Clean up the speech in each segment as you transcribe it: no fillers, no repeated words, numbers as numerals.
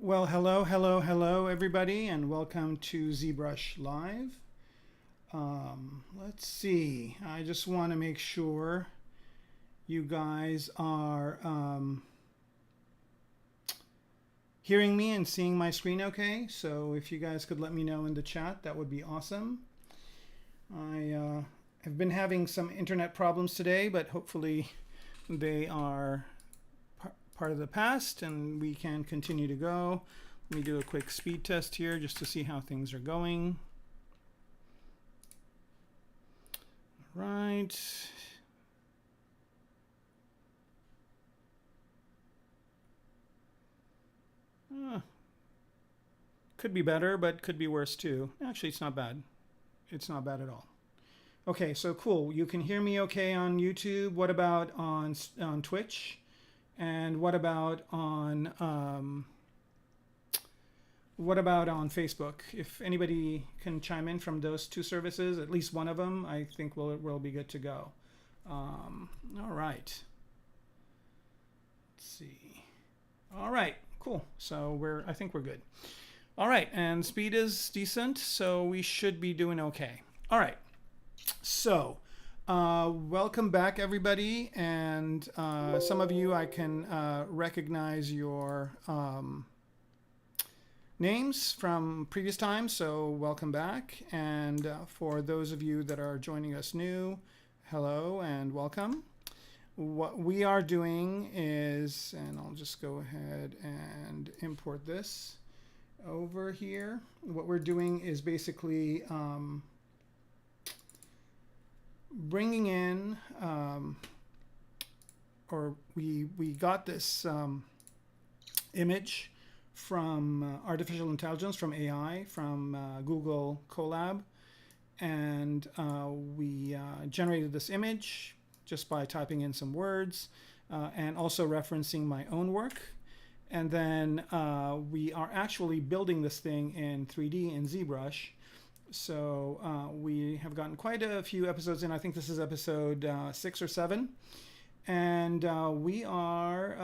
Well, hello, everybody, and welcome to ZBrush Live. Let's see. I just want to make sure you guys are hearing me and seeing my screen okay. So if you guys could let me know in the chat, that would be awesome. I have been having some internet problems today, but hopefully they are part of the past and we can continue to go. Let me do a quick speed test here just to see how things are going. All right. Could be better, but could be worse too. Actually, it's not bad. It's not bad at all. Okay, so cool. You can hear me okay on YouTube. What about on Twitch? And what about on Facebook? If anybody can chime in from those two services, at least one of them, I think we'll be good to go. All right. Let's see. All right, cool. So I think we're good. All right, and speed is decent, so we should be doing okay. All right. So. Welcome back, everybody, and some of you I can recognize your names from previous times, so welcome back. And for those of you that are joining us new, hello and welcome. What we are doing is, and I'll just go ahead and import this over here. What we're doing is basically bringing in, or we got this image from artificial intelligence, from AI, from Google Colab, and we generated this image just by typing in some words and also referencing my own work. And then we are actually building this thing in 3D in ZBrush. So we have gotten quite a few episodes in. I think this is episode 6 or 7. And we are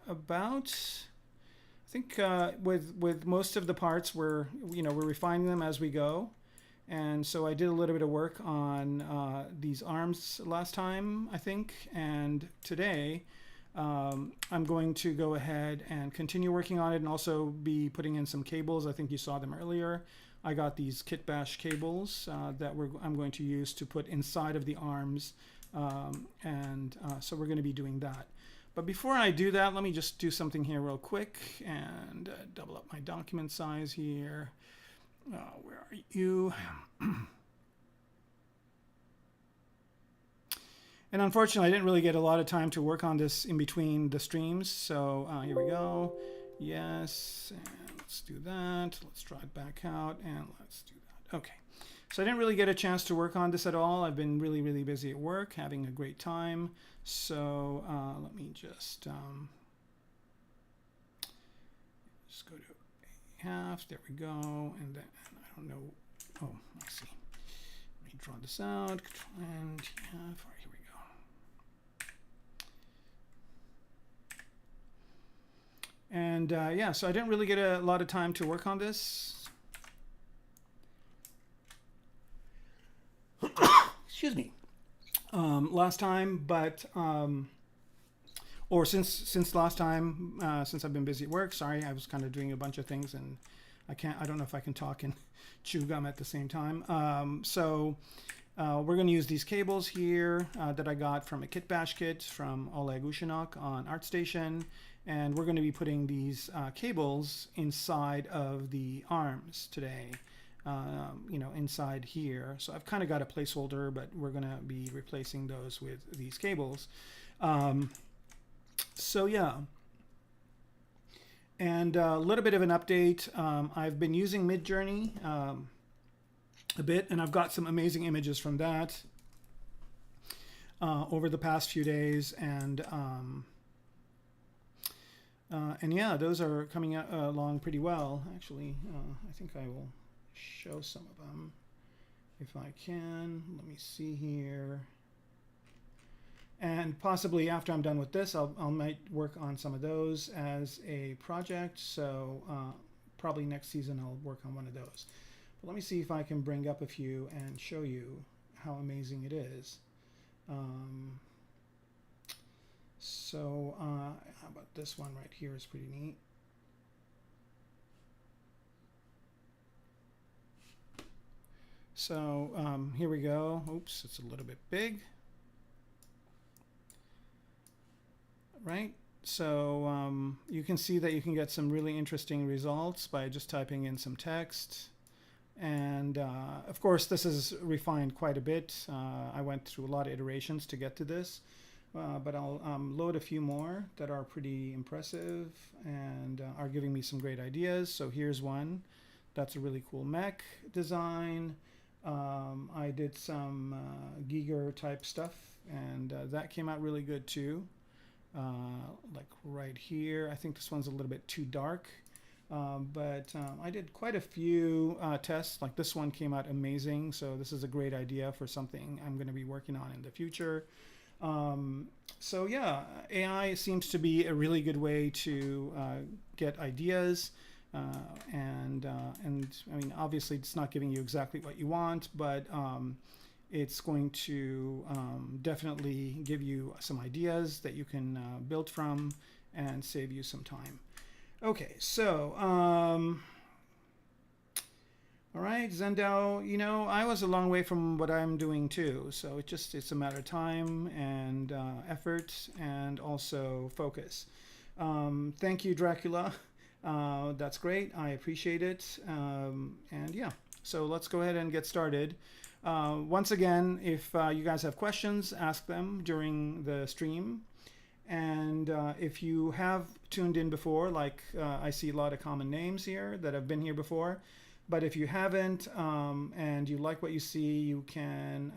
about, I think with most of the parts, we're refining them as we go. And so I did a little bit of work on these arms last time, I think. And today I'm going to go ahead and continue working on it and also be putting in some cables. I think you saw them earlier. I got these kit bash cables that I'm going to use to put inside of the arms, so we're going to be doing that. But before I do that, let me just do something here real quick and double up my document size here. Where are you? And unfortunately, I didn't really get a lot of time to work on this in between the streams. So here we go. Yes, and let's do that. Let's draw it back out and let's do that. Okay, so I didn't really get a chance to work on this at all. I've been really, really busy at work, having a great time. So let me just go to half. There we go. And then I don't know. Oh, I see. Let me draw this out. Control and half. All right, here we go. And yeah, so I didn't really get a lot of time to work on this. Excuse me. Last time, but or since last time, since I've been busy at work. Sorry, I was kind of doing a bunch of things, and I don't know if I can talk and chew gum at the same time. We're going to use these cables here that I got from a kit bash kit from Oleg Ushinok on ArtStation. And we're going to be putting these cables inside of the arms today, inside here. So I've kind of got a placeholder, but we're going to be replacing those with these cables. So yeah. And a little bit of an update. I've been using Midjourney a bit, and I've got some amazing images from that over the past few days. And yeah, those are coming along pretty well. Actually, I think I will show some of them if I can. Let me see here. And possibly after I'm done with this, I'll might work on some of those as a project. So probably next season I'll work on one of those. But let me see if I can bring up a few and show you how amazing it is. How about this one right here is pretty neat. So here we go. Oops, it's a little bit big. Right? So you can see that you can get some really interesting results by just typing in some text. And of course, this is refined quite a bit. I went through a lot of iterations to get to this. But I'll load a few more that are pretty impressive and are giving me some great ideas. So here's one. That's a really cool mech design. I did some Giger type stuff, and that came out really good too. Like right here, I think this one's a little bit too dark. But I did quite a few tests. Like this one came out amazing. So this is a great idea for something I'm going to be working on in the future. So yeah, AI seems to be a really good way to get ideas, and I mean, obviously it's not giving you exactly what you want, but it's going to definitely give you some ideas that you can build from and save you some time. Okay, so all right, Zendao, you know, I was a long way from what I'm doing too. So it's a matter of time and effort and also focus. Thank you, Dracula. That's great. I appreciate it. And yeah, so let's go ahead and get started. Once again, if you guys have questions, ask them during the stream. And if you have tuned in before, like I see a lot of common names here that have been here before. But if you haven't and you like what you see, you can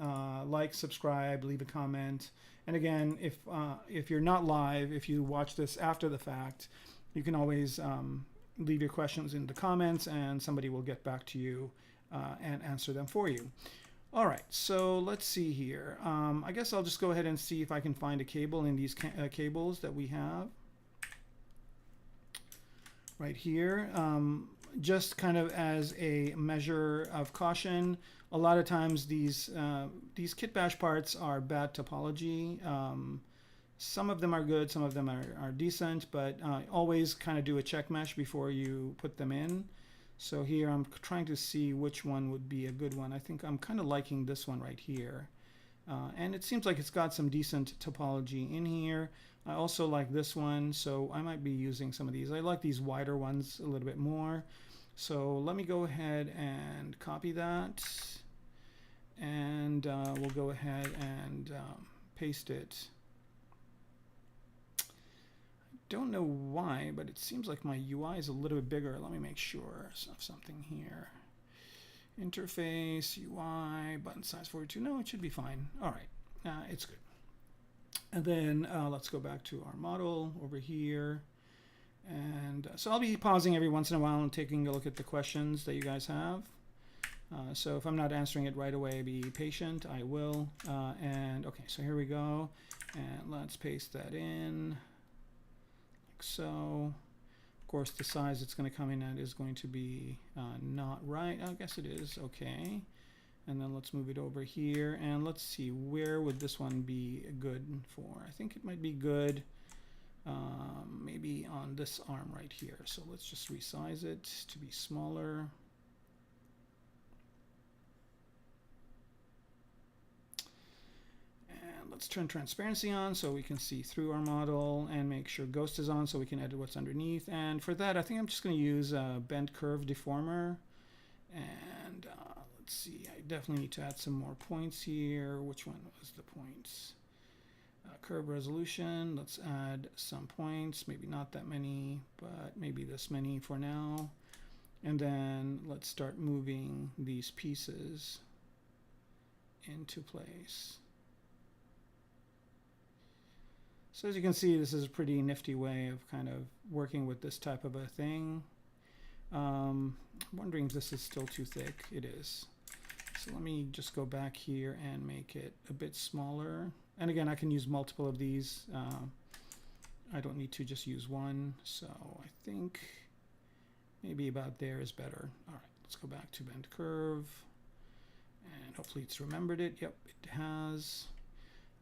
like, subscribe, leave a comment. And again, if you're not live, if you watch this after the fact, you can always leave your questions in the comments and somebody will get back to you and answer them for you. All right, so let's see here. I guess I'll just go ahead and see if I can find a cable in these cables that we have right here. Just kind of as a measure of caution, a lot of times these kit bash parts are bad topology. Some of them are good, some of them are decent, but always kind of do a check mesh before you put them in. So here I'm trying to see which one would be a good one. I think I'm kind of liking this one right here. And it seems like it's got some decent topology in here. I also like this one, so I might be using some of these. I like these wider ones a little bit more. So let me go ahead and copy that. And we'll go ahead and paste it. I don't know why, but it seems like my UI is a little bit bigger. Let me make sure of something here. Interface, UI, button size 42. No, it should be fine. All right, it's good. And then let's go back to our model over here. And so I'll be pausing every once in a while and taking a look at the questions that you guys have. So if I'm not answering it right away, be patient. I will. And okay, so here we go. And let's paste that in like so. Of course, the size it's going to come in at is going to be not right. I guess it is. Okay. And then let's move it over here. And let's see, where would this one be good for? I think it might be good maybe on this arm right here. So let's just resize it to be smaller. And let's turn transparency on so we can see through our model and make sure ghost is on so we can edit what's underneath. And for that, I think I'm just going to use a bent curve deformer. And let's see, I definitely need to add some more points here. Which one was the points? Curve resolution, let's add some points, maybe not that many, but maybe this many for now. And then let's start moving these pieces into place. So as you can see, this is a pretty nifty way of kind of working with this type of a thing. I'm wondering if this is still too thick. It is. So let me just go back here and make it a bit smaller. And again, I can use multiple of these. I don't need to just use one. So I think maybe about there is better. All right, let's go back to bend curve. And hopefully it's remembered it. Yep, it has.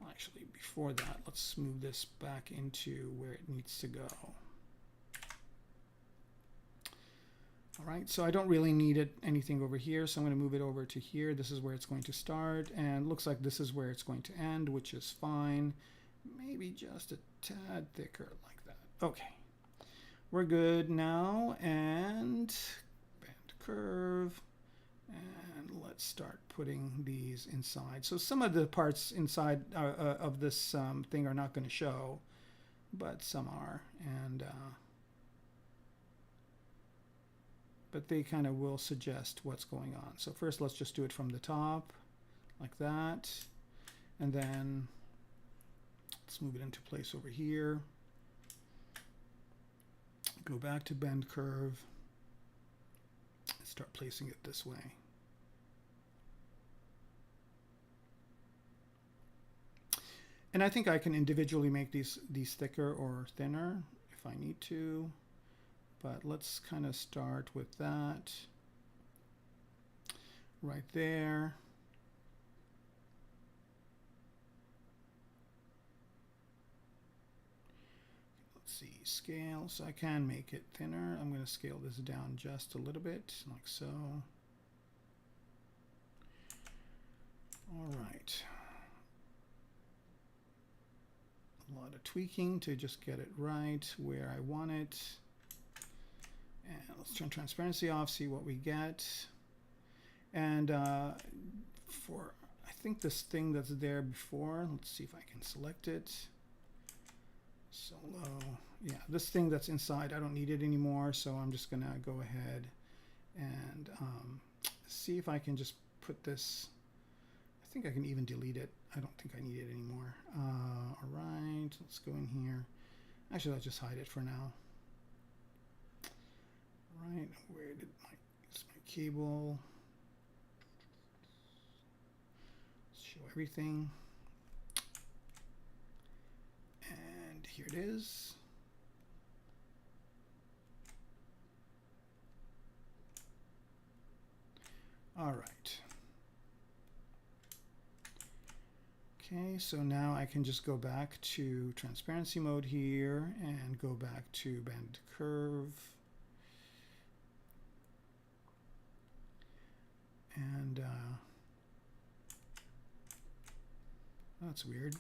Actually, before that, let's move this back into where it needs to go. All right, so I don't really need anything over here, so I'm going to move it over to here. This is where it's going to start, and looks like this is where it's going to end, which is fine. Maybe just a tad thicker like that. Okay, we're good now, and bend curve, and let's start putting these inside. So some of the parts inside of this thing are not going to show, but some are, and but they kind of will suggest what's going on. So first let's just do it from the top like that, and then let's move it into place over here. Go back to bend curve and start placing it this way. And I think I can individually make these thicker or thinner if I need to. But let's kind of start with that right there. Let's see, scale. So I can make it thinner. I'm going to scale this down just a little bit, like so. All right. A lot of tweaking to just get it right where I want it. And let's turn transparency off, see what we get. And for, I think this thing that's there before, let's see if I can select it. Solo, yeah, this thing that's inside, I don't need it anymore, so I'm just gonna go ahead and see if I can just put this, I think I can even delete it. I don't think I need it anymore. All right, let's go in here. Actually, I'll just hide it for now. Right, where did it's my cable? Let's show everything. And here it is. All right. Okay, so now I can just go back to transparency mode here and go back to bend curve. And that's weird.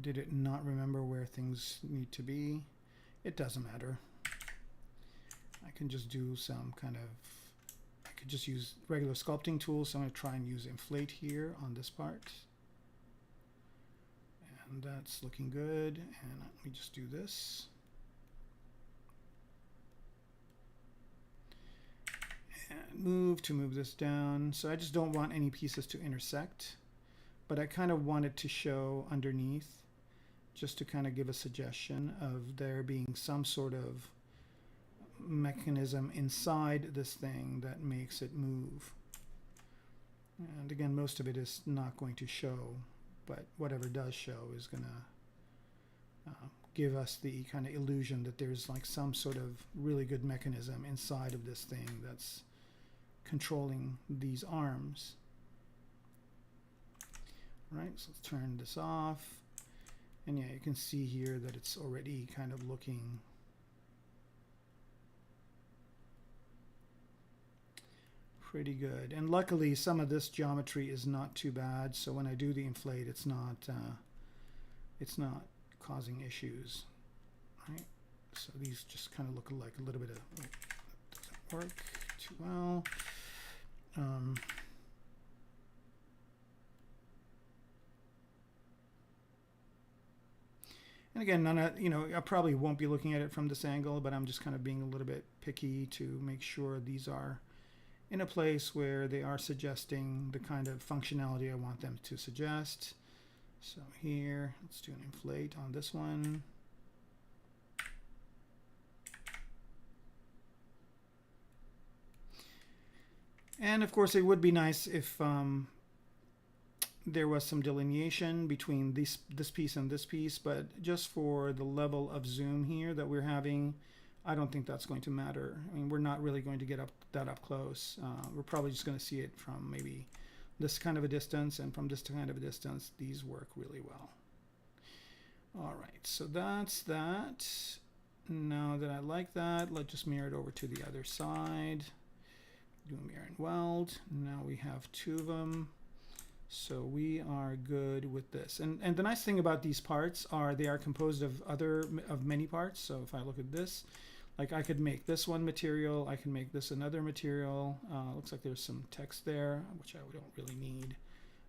Did it not remember where things need to be? It doesn't matter. I can just do some kind of, I could just use regular sculpting tools. So I'm going to try and use inflate here on this part. And that's looking good. And let me just do this. And move this down. So I just don't want any pieces to intersect, but I kind of want it to show underneath, just to kind of give a suggestion of there being some sort of mechanism inside this thing that makes it move. And again, most of it is not going to show, but whatever does show is going to give us the kind of illusion that there's like some sort of really good mechanism inside of this thing that's controlling these arms. All right, so let's turn this off. And yeah, you can see here that it's already kind of looking pretty good. And luckily, some of this geometry is not too bad. So when I do the inflate, it's not causing issues. Right? So these just kind of look like a little bit of, oh, that doesn't work too well. And again, I probably won't be looking at it from this angle, but I'm just kind of being a little bit picky to make sure these are in a place where they are suggesting the kind of functionality I want them to suggest. So here, let's do an inflate on this one. And of course, it would be nice if there was some delineation between this piece and this piece, but just for the level of zoom here that we're having, I don't think that's going to matter. I mean, we're not really going to get that up close. We're probably just going to see it from maybe this kind of a distance, and from this kind of a distance, these work really well. All right, so that's that. Now that I like that, let's just mirror it over to the other side. Do a mirror and weld. Now we have two of them. So we are good with this. And the nice thing about these parts are they are composed of many parts. So if I look at this, like I could make this one material, I can make this another material. Looks like there's some text there, which I don't really need.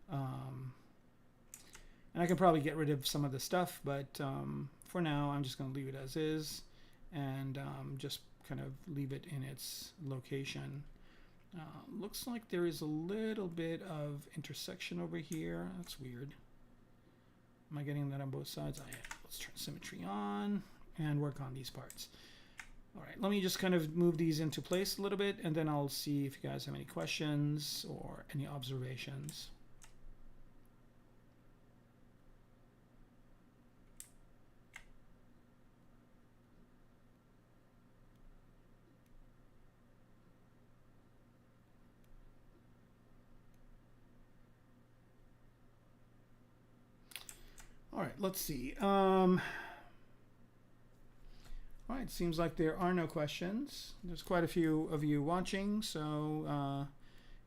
And I can probably get rid of some of the stuff, but for now I'm just going to leave it as is and just kind of leave it in its location. Looks like there is a little bit of intersection over here. That's weird. Am I getting that on both sides? I am. Let's turn symmetry on and work on these parts. All right, let me just kind of move these into place a little bit, and then I'll see if you guys have any questions or any observations. All right, let's see. All right, seems like there are no questions. There's quite a few of you watching, so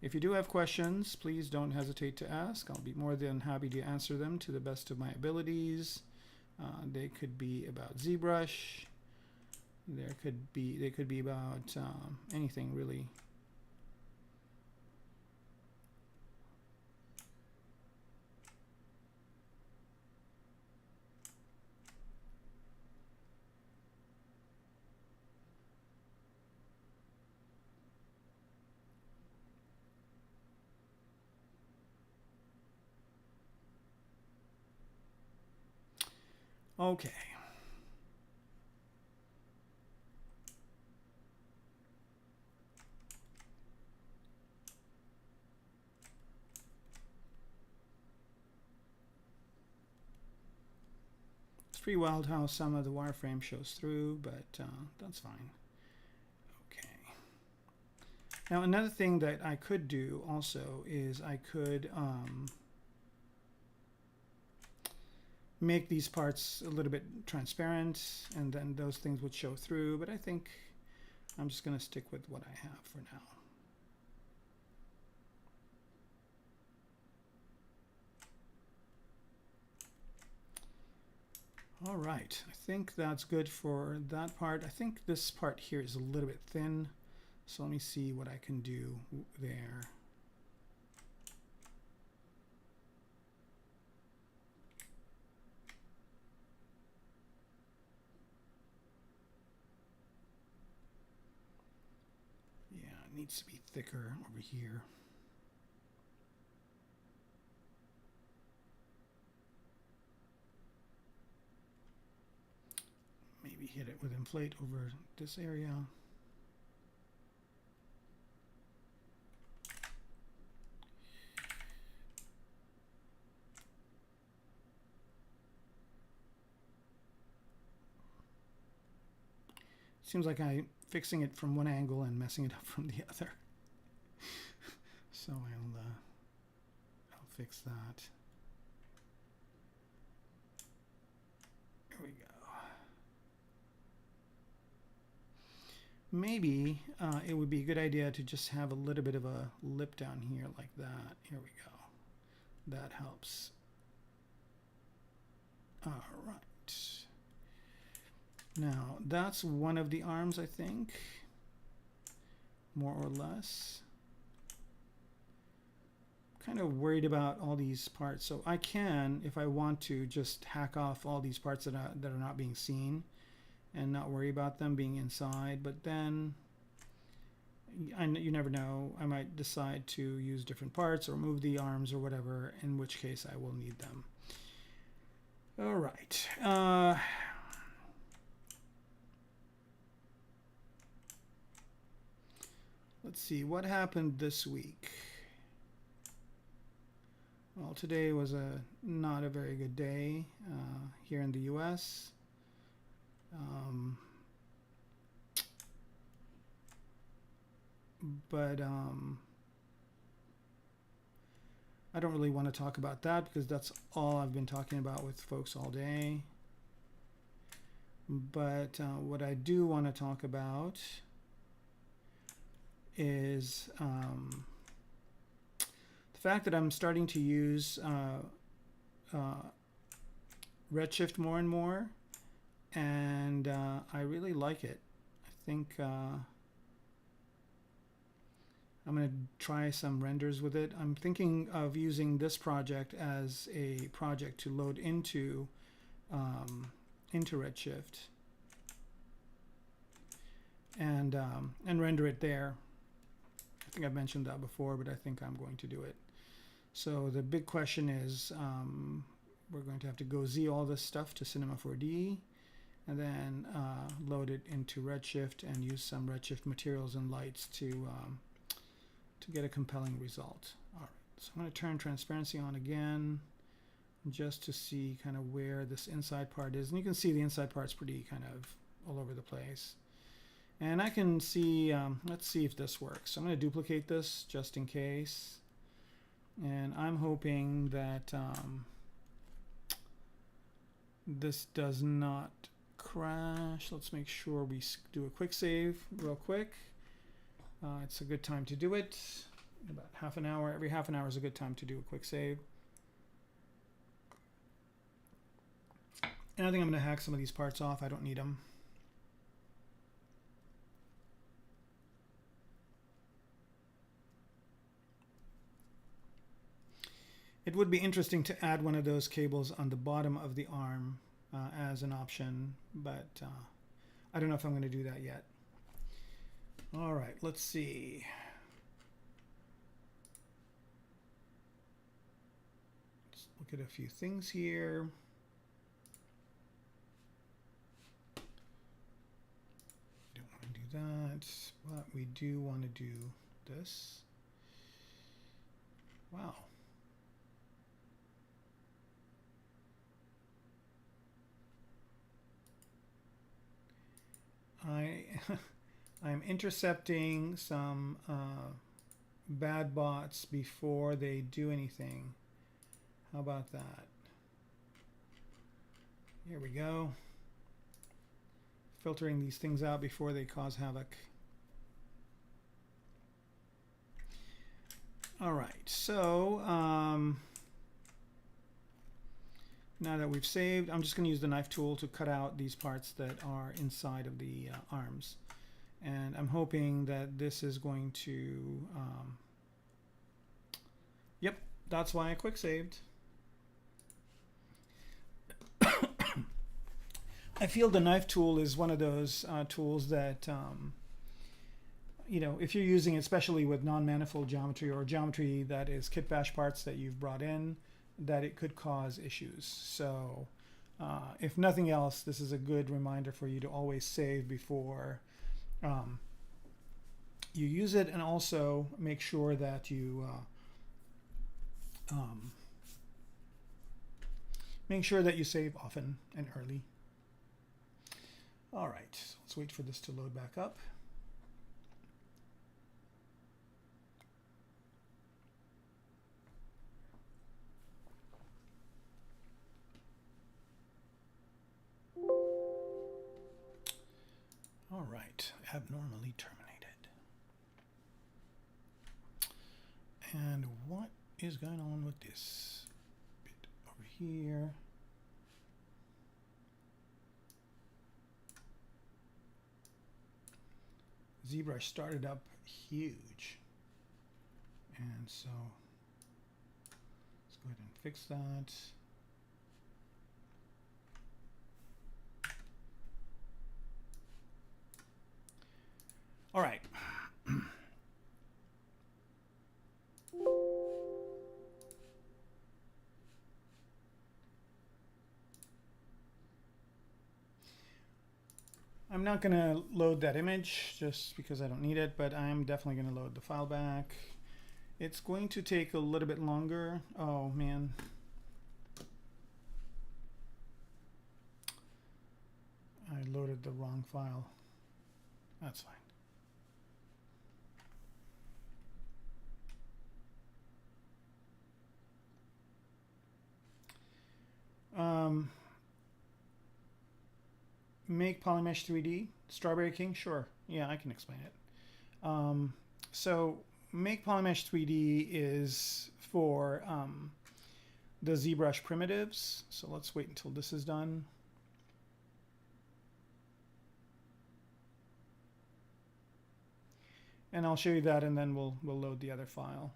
if you do have questions, please don't hesitate to ask. I'll be more than happy to answer them to the best of my abilities. They could be about ZBrush. They could be about anything really. Okay. It's pretty wild how some of the wireframe shows through, but that's fine. Okay. Now another thing that I could do also is I could make these parts a little bit transparent, and then those things would show through, but I think I'm just going to stick with what I have for now. All right, I think that's good for that part. I think this part here is a little bit thin, so let me see what I can do there. Needs to be thicker over here. Maybe hit it with inflate over this area. Seems like I'm fixing it from one angle and messing it up from the other. So I'll fix that. There we go. Maybe it would be a good idea to just have a little bit of a lip down here like that. Here we go. That helps. All right. Now, that's one of the arms, I think, more or less. Kind of worried about all these parts. So I can, if I want to, just hack off all these parts that are not being seen and not worry about them being inside. But then, you never know. I might decide to use different parts or move the arms or whatever, in which case I will need them. All right. let's see what happened this week. Well, today was not a very good day here in the US. But I don't really want to talk about that because that's all I've been talking about with folks all day. But what I do want to talk about is the fact that I'm starting to use Redshift more and more, and I really like it. I think I'm going to try some renders with it. I'm thinking of using this project as a project to load into Redshift and render it there. I think I've mentioned that before, but I think I'm going to do it. So the big question is, we're going to have to go Z all this stuff to Cinema 4D, and then load it into Redshift and use some Redshift materials and lights to get a compelling result. All right, so I'm going to turn transparency on again, just to see kind of where this inside part is. And you can see the inside part's pretty kind of all over the place. And I can see, let's see if this works. So I'm going to duplicate this just in case. And I'm hoping that this does not crash. Let's make sure we do a quick save real quick. It's a good time to do it. About half an hour. Every half an hour is a good time to do a quick save. And I think I'm going to hack some of these parts off. I don't need them. It would be interesting to add one of those cables on the bottom of the arm as an option, but I don't know if I'm going to do that yet. All right, let's see. Let's look at a few things here. Don't want to do that, but we do want to do this. Wow. I'm intercepting some bad bots before they do anything. How about that? Here we go. Filtering these things out before they cause havoc. All right, so now that we've saved, I'm just going to use the knife tool to cut out these parts that are inside of the arms. And I'm hoping that this is going to, yep, that's why I quick saved. I feel the knife tool is one of those tools that, you know, if you're using it, especially with non-manifold geometry or geometry that is kit bash parts that you've brought in, that it could cause issues. So if nothing else, this is a good reminder for you to always save before you use it, and also make sure that you save often and early. All right, so let's wait for this to load back up. All right, abnormally terminated. And what is going on with this bit over here? ZBrush started up huge. And so let's go ahead and fix that. All right. I'm not going to load that image just because I don't need it, but I'm definitely going to load the file back. It's going to take a little bit longer. Oh man. I loaded the wrong file. That's fine. Make Polymesh 3D. Strawberry King? Sure. Yeah, I can explain it. So Make Polymesh 3D is for the ZBrush primitives. So let's wait until this is done. And I'll show you that, and then we'll load the other file.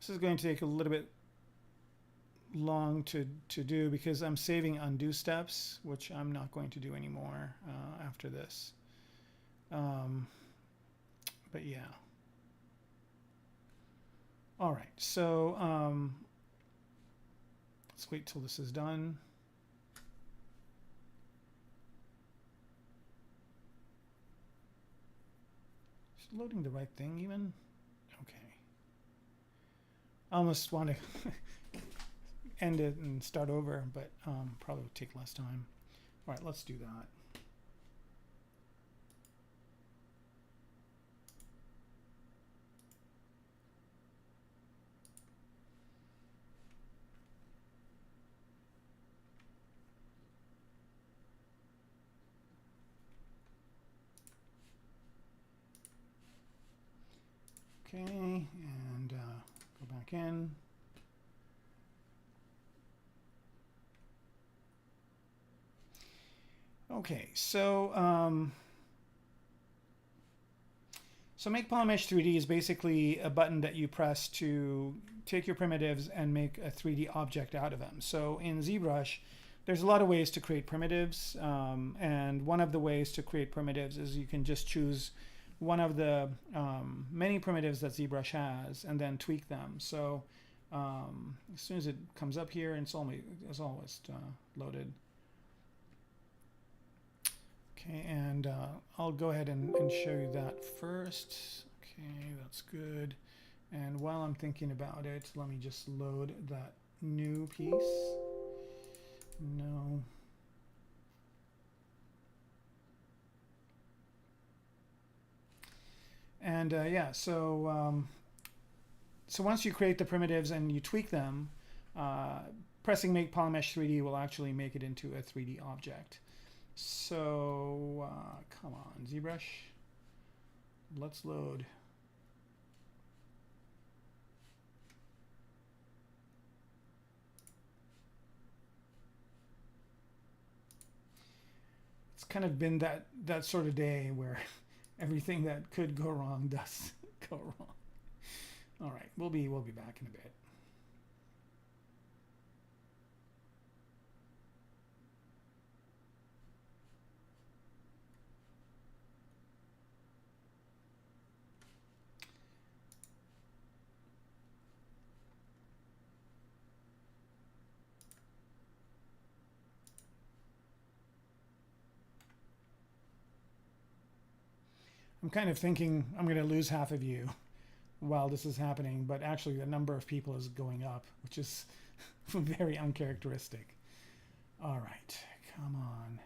This is going to take a little bit long to do because I'm saving undo steps, which I'm not going to do anymore after this. But yeah. All right, so let's wait till this is done. Is it loading the right thing even? Okay. I almost want to end it and start over, but probably would take less time. All right, let's do that. Okay, and go back in. Okay, so Make Polymesh 3D is basically a button that you press to take your primitives and make a 3D object out of them. So in ZBrush, there's a lot of ways to create primitives, and one of the ways to create primitives is you can just choose one of the many primitives that ZBrush has and then tweak them. So as soon as it comes up here, it's almost loaded. Okay, and I'll go ahead and show you that first. Okay, that's good. And while I'm thinking about it, let me just load that new piece. No. And yeah, so once you create the primitives and you tweak them, pressing Make Polymesh 3D will actually make it into a 3D object. So come on, ZBrush, let's load. It's kind of been that sort of day where everything that could go wrong does go wrong. All right, we'll be back in a bit. I'm kind of thinking I'm going to lose half of you while this is happening, but actually the number of people is going up, which is very uncharacteristic. All right, come on.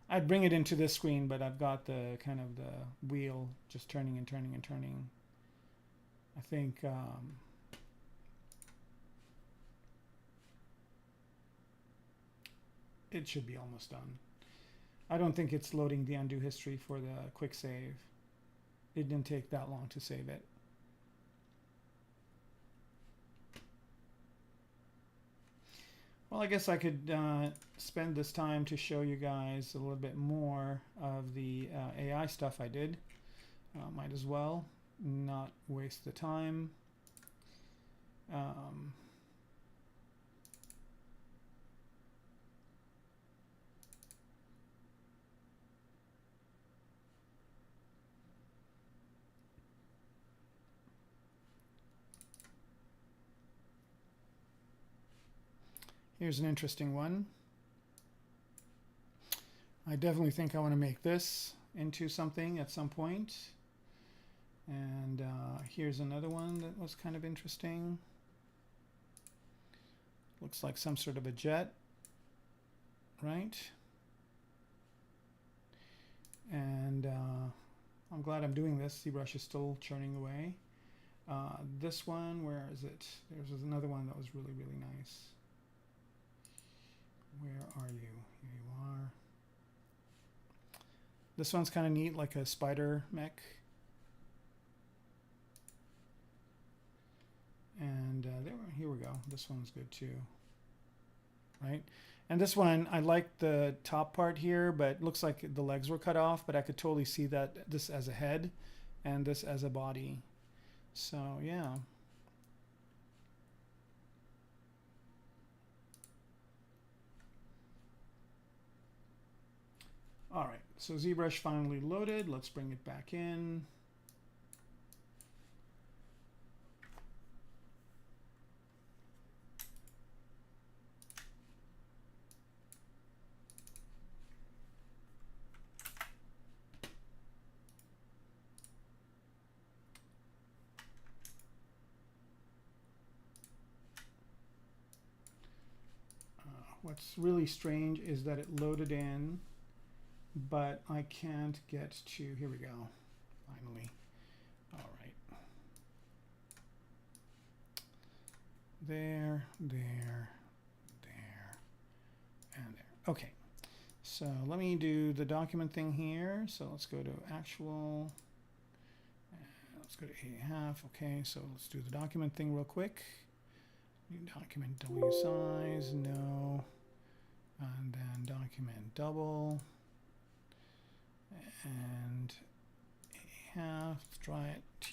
I'd bring it into this screen, but I've got the kind of the wheel just turning and turning and turning. I think it should be almost done. I don't think it's loading the undo history for the quick save. It didn't take that long to save it. Well, I guess I could spend this time to show you guys a little bit more of the AI stuff I did. Might as well not waste the time. Here's an interesting one. I definitely think I want to make this into something at some point. And here's another one that was kind of interesting. Looks like some sort of a jet, right? And I'm glad I'm doing this. ZBrush is still churning away. This one, where is it? There's another one that was really, really nice. Where are you? Here you are. This one's kind of neat, like a spider mech. And here we go. This one's good too, right? And this one, I like the top part here, but it looks like the legs were cut off, but I could totally see that this as a head and this as a body. So yeah. All right, so ZBrush finally loaded. Let's bring it back in. What's really strange is that it loaded in, but I can't get to, here we go, finally. All right. There, there, there, and there. Okay, so let me do the document thing here. So let's go to actual, let's go to 8.5. Okay, so let's do the document thing real quick. New document W size, no. And then document double. And half, try it.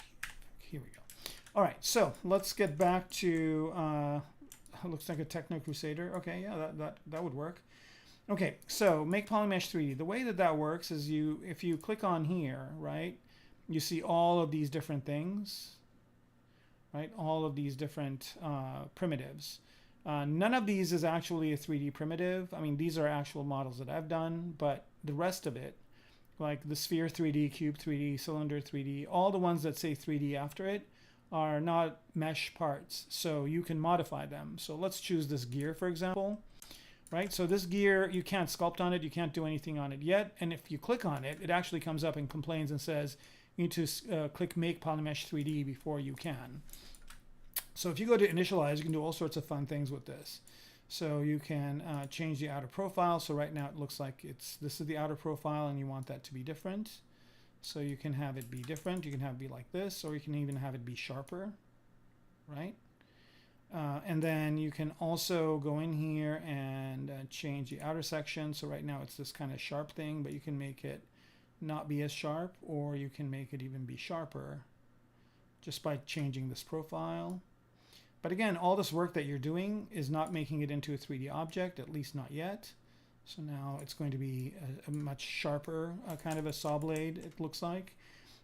Here we go. All right, so let's get back to, looks like a Techno Crusader. Okay, yeah, that would work. Okay, so make Polymesh 3D. The way that works is if you click on here, right, you see all of these different things, right? All of these different primitives. None of these is actually a 3D primitive. I mean, these are actual models that I've done, but the rest of it, like the sphere 3D, cube 3D, cylinder 3D, all the ones that say 3D after it are not mesh parts. So you can modify them. So let's choose this gear, for example, right? So this gear, you can't sculpt on it. You can't do anything on it yet. And if you click on it, it actually comes up and complains and says, you need to click Make Polymesh 3D before you can. So if you go to initialize, you can do all sorts of fun things with this. So you can change the outer profile. So right now it looks like this is the outer profile and you want that to be different. So you can have it be different. You can have it be like this, or you can even have it be sharper, right? And then you can also go in here and change the outer section. So right now it's this kind of sharp thing, but you can make it not be as sharp, or you can make it even be sharper just by changing this profile. But again, all this work that you're doing is not making it into a 3D object, at least not yet. So now it's going to be a much sharper kind of a saw blade, it looks like.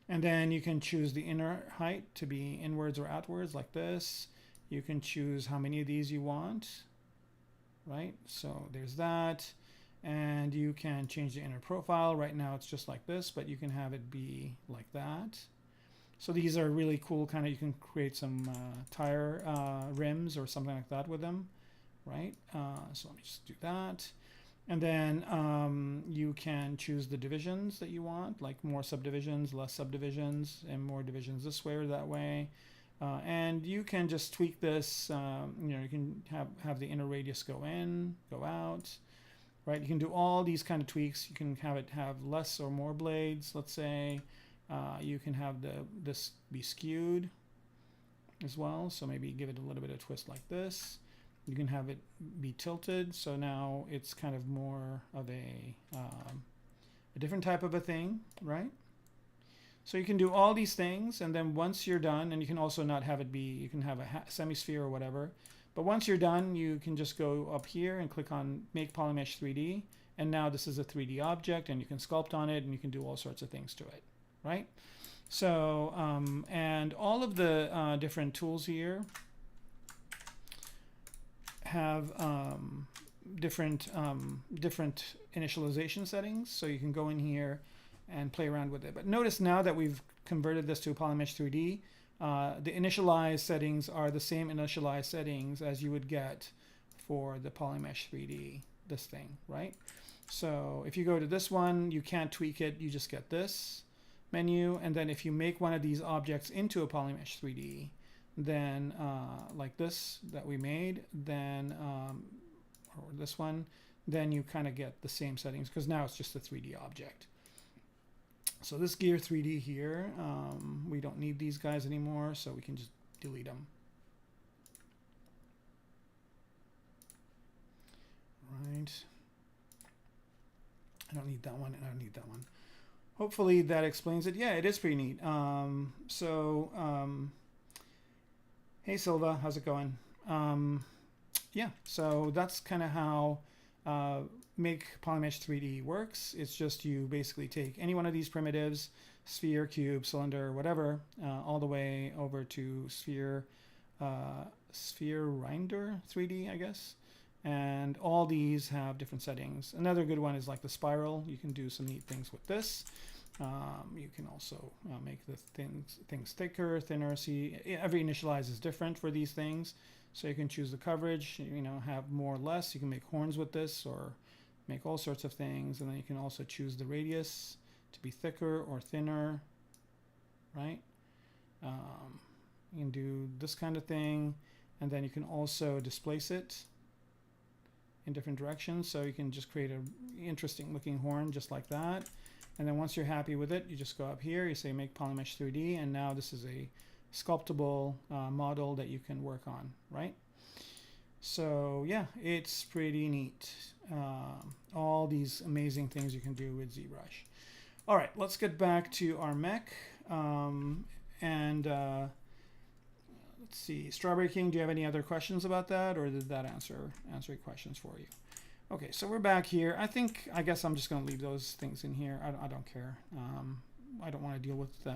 And then you can choose the inner height to be inwards or outwards like this. You can choose how many of these you want, right? So there's that. And you can change the inner profile. Right now it's just like this, but you can have it be like that. So these are really cool, kind of, you can create some tire rims or something like that with them, right? So let me just do that. And then you can choose the divisions that you want, like more subdivisions, less subdivisions, and more divisions this way or that way. And you can just tweak this, you know, you can have the inner radius go in, go out, right? You can do all these kind of tweaks. You can have it have less or more blades, let's say. You can have this be skewed as well. So maybe give it a little bit of twist like this. You can have it be tilted. So now it's kind of more of a different type of a thing, right? So you can do all these things, and then once you're done, and you can also not have it be, you can have a semisphere or whatever. But once you're done, you can just go up here and click on Make Polymesh 3D. And now this is a 3D object, and you can sculpt on it, and you can do all sorts of things to it. Right? So, and all of the different tools here have different initialization settings, so you can go in here and play around with it. But notice now that we've converted this to a Polymesh 3D, the initialize settings are the same initialize settings as you would get for the Polymesh 3D, this thing, right? So if you go to this one, you can't tweak it, you just get this menu. And then if you make one of these objects into a Polymesh 3D, then like this that we made, then or this one, then you kind of get the same settings, because now it's just a 3D object. So this gear 3D here, we don't need these guys anymore, so we can just delete them. Right. I don't need that one, and I don't need that one. Hopefully that explains it. Yeah, it is pretty neat. Hey Silva, how's it going? Yeah, so that's kind of how Make Polymesh 3D works. It's just you basically take any one of these primitives, sphere, cube, cylinder, whatever, all the way over to sphere Rinder 3D, I guess. And all these have different settings. Another good one is like the spiral. You can do some neat things with this. You can also make the things thicker, thinner. See, every initialize is different for these things. So you can choose the coverage, you know, have more or less. You can make horns with this or make all sorts of things. And then you can also choose the radius to be thicker or thinner, right? You can do this kind of thing. And then you can also displace it in different directions. So you can just create an interesting looking horn just like that. And then once you're happy with it, you just go up here, you say make Polymesh 3D, and now this is a sculptable model that you can work on, right? So yeah, it's pretty neat. All these amazing things you can do with ZBrush. All right, let's get back to our mech. Let's see, Strawberry King, do you have any other questions about that, or did that answer your questions for you? Okay, so we're back here. I guess I'm just going to leave those things in here. I don't care. I don't want to deal with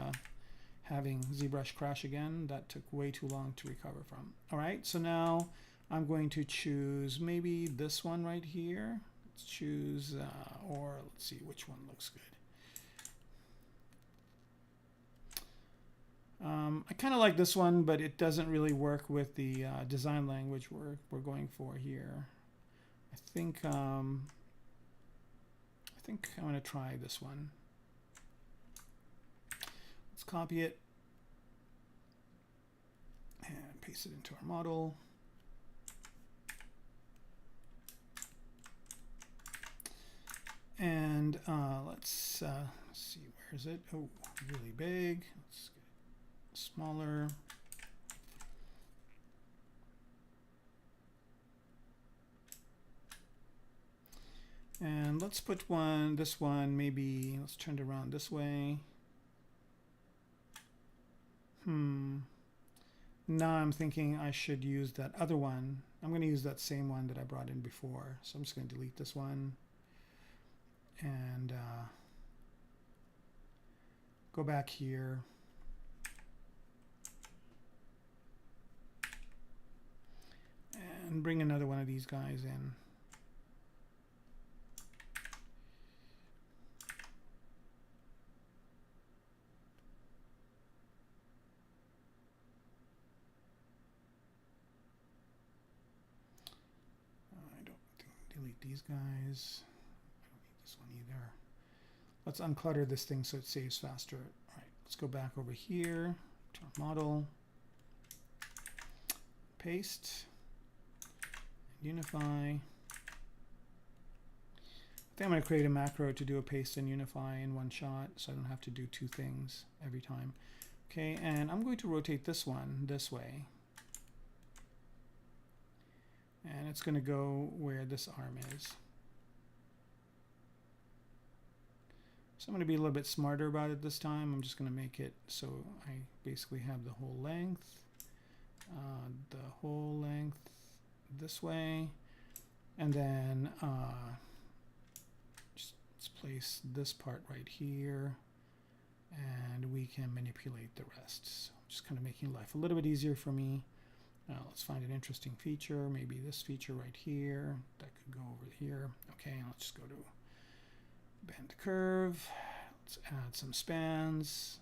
having ZBrush crash again. That took way too long to recover from. All right, so now I'm going to choose maybe this one right here. Let's choose, or let's see which one looks good. I kind of like this one, but it doesn't really work with the design language we're going for here. I think I'm going to try this one. Let's copy it and paste it into our model. And let's see, where is it? Oh, really big. Let's get it smaller. And let's put this one, maybe, let's turn it around this way. Now I'm thinking I should use that other one. I'm going to use that same one that I brought in before. So I'm just going to delete this one. And go back here. And bring another one of these guys in. Delete these guys. I don't need this one either. Let's unclutter this thing so it saves faster. All right, let's go back over here to our model. Paste. Unify. I think I'm going to create a macro to do a paste and unify in one shot, so I don't have to do two things every time. Okay, and I'm going to rotate this one this way. And it's going to go where this arm is. So I'm going to be a little bit smarter about it this time. I'm just going to make it so I basically have the whole length this way. And then just let's place this part right here. And we can manipulate the rest. So I'm just kind of making life a little bit easier for me. Now let's find an interesting feature. Maybe this feature right here. That could go over here. Okay, let's just go to bend curve. Let's add some spans.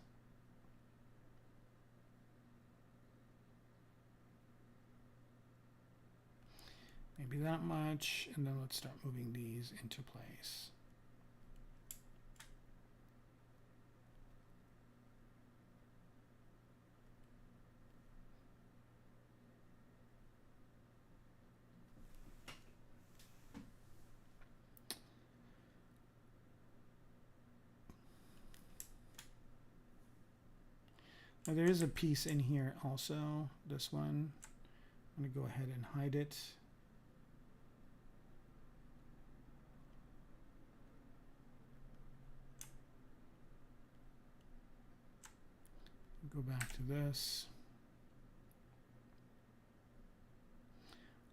Maybe that much, and then let's start moving these into place. Now there is a piece in here also, this one. I'm going to go ahead and hide it. Go back to this.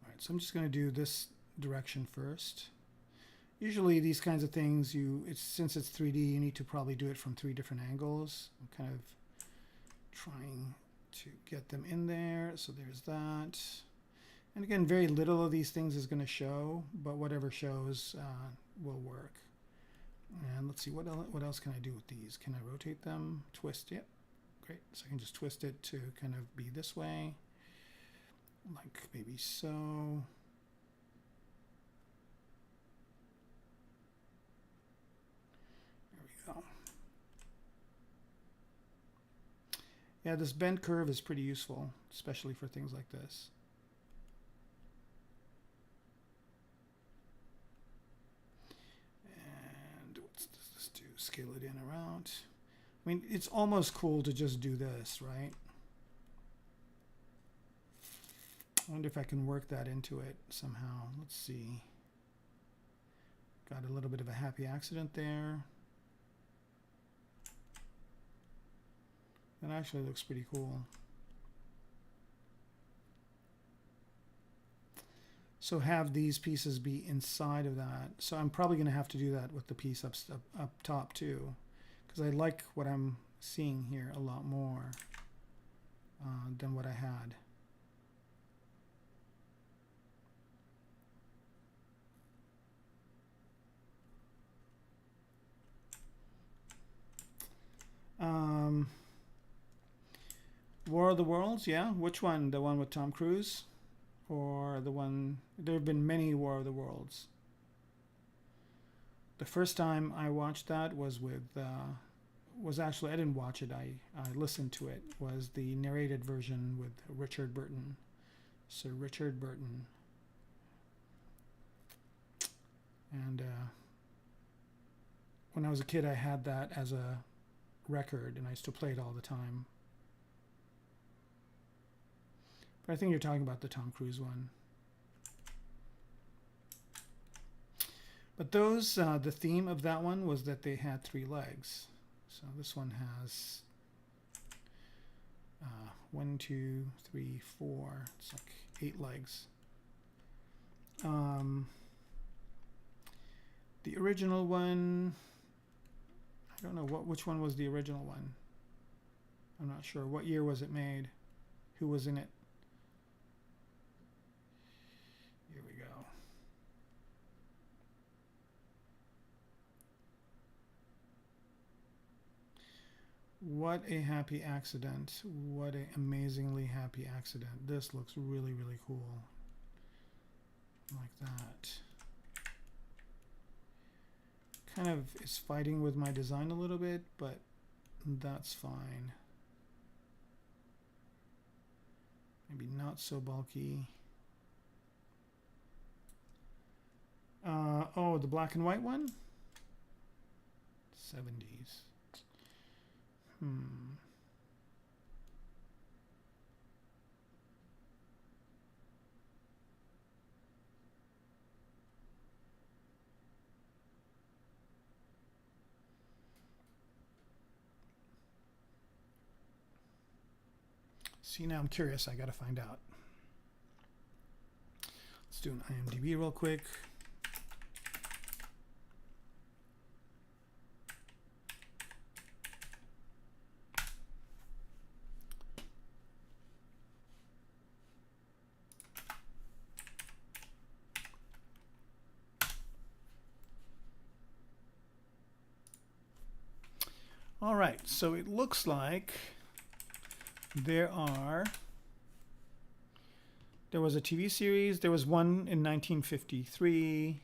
All right, so I'm just going to do this direction first. Usually these kinds of things, since it's 3D, you need to probably do it from 3 different angles. I'm kind of trying to get them in there. So there's that. And again, very little of these things is going to show, but whatever shows will work. And let's see, what else can I do with these? Can I rotate them? Twist? Yep. Great. So I can just twist it to kind of be this way. Like maybe so. There we go. Yeah, this bend curve is pretty useful, especially for things like this. And what does this do? Scale it in around. I mean, it's almost cool to just do this, right? I wonder if I can work that into it somehow. Let's see. Got a little bit of a happy accident there. That actually looks pretty cool. So have these pieces be inside of that. So I'm probably going to have to do that with the piece up top too, because I like what I'm seeing here a lot more than what I had. War of the Worlds, yeah. Which one? The one with Tom Cruise? Or the one... There have been many War of the Worlds. The first time I watched that was with... was actually... I didn't watch it. I listened to it. Was the narrated version with Richard Burton. Sir Richard Burton. And when I was a kid, I had that as a record, and I used to play it all the time. But I think you're talking about the Tom Cruise one. But those, the theme of that one was that they had 3 legs. So this one has 1, 2, 3, 4. It's like 8 legs. The original one, I don't know which one was the original one. I'm not sure. What year was it made? Who was in it? Here we go. What a happy accident. What an amazingly happy accident. This looks really, really cool. Like that. Kind of is fighting with my design a little bit, but that's fine. Maybe not so bulky. Oh, the black and white one? 70s. See, now I'm curious. I got to find out. Let's do an IMDb real quick. All right, so it looks like there was a TV series. There was one in 1953.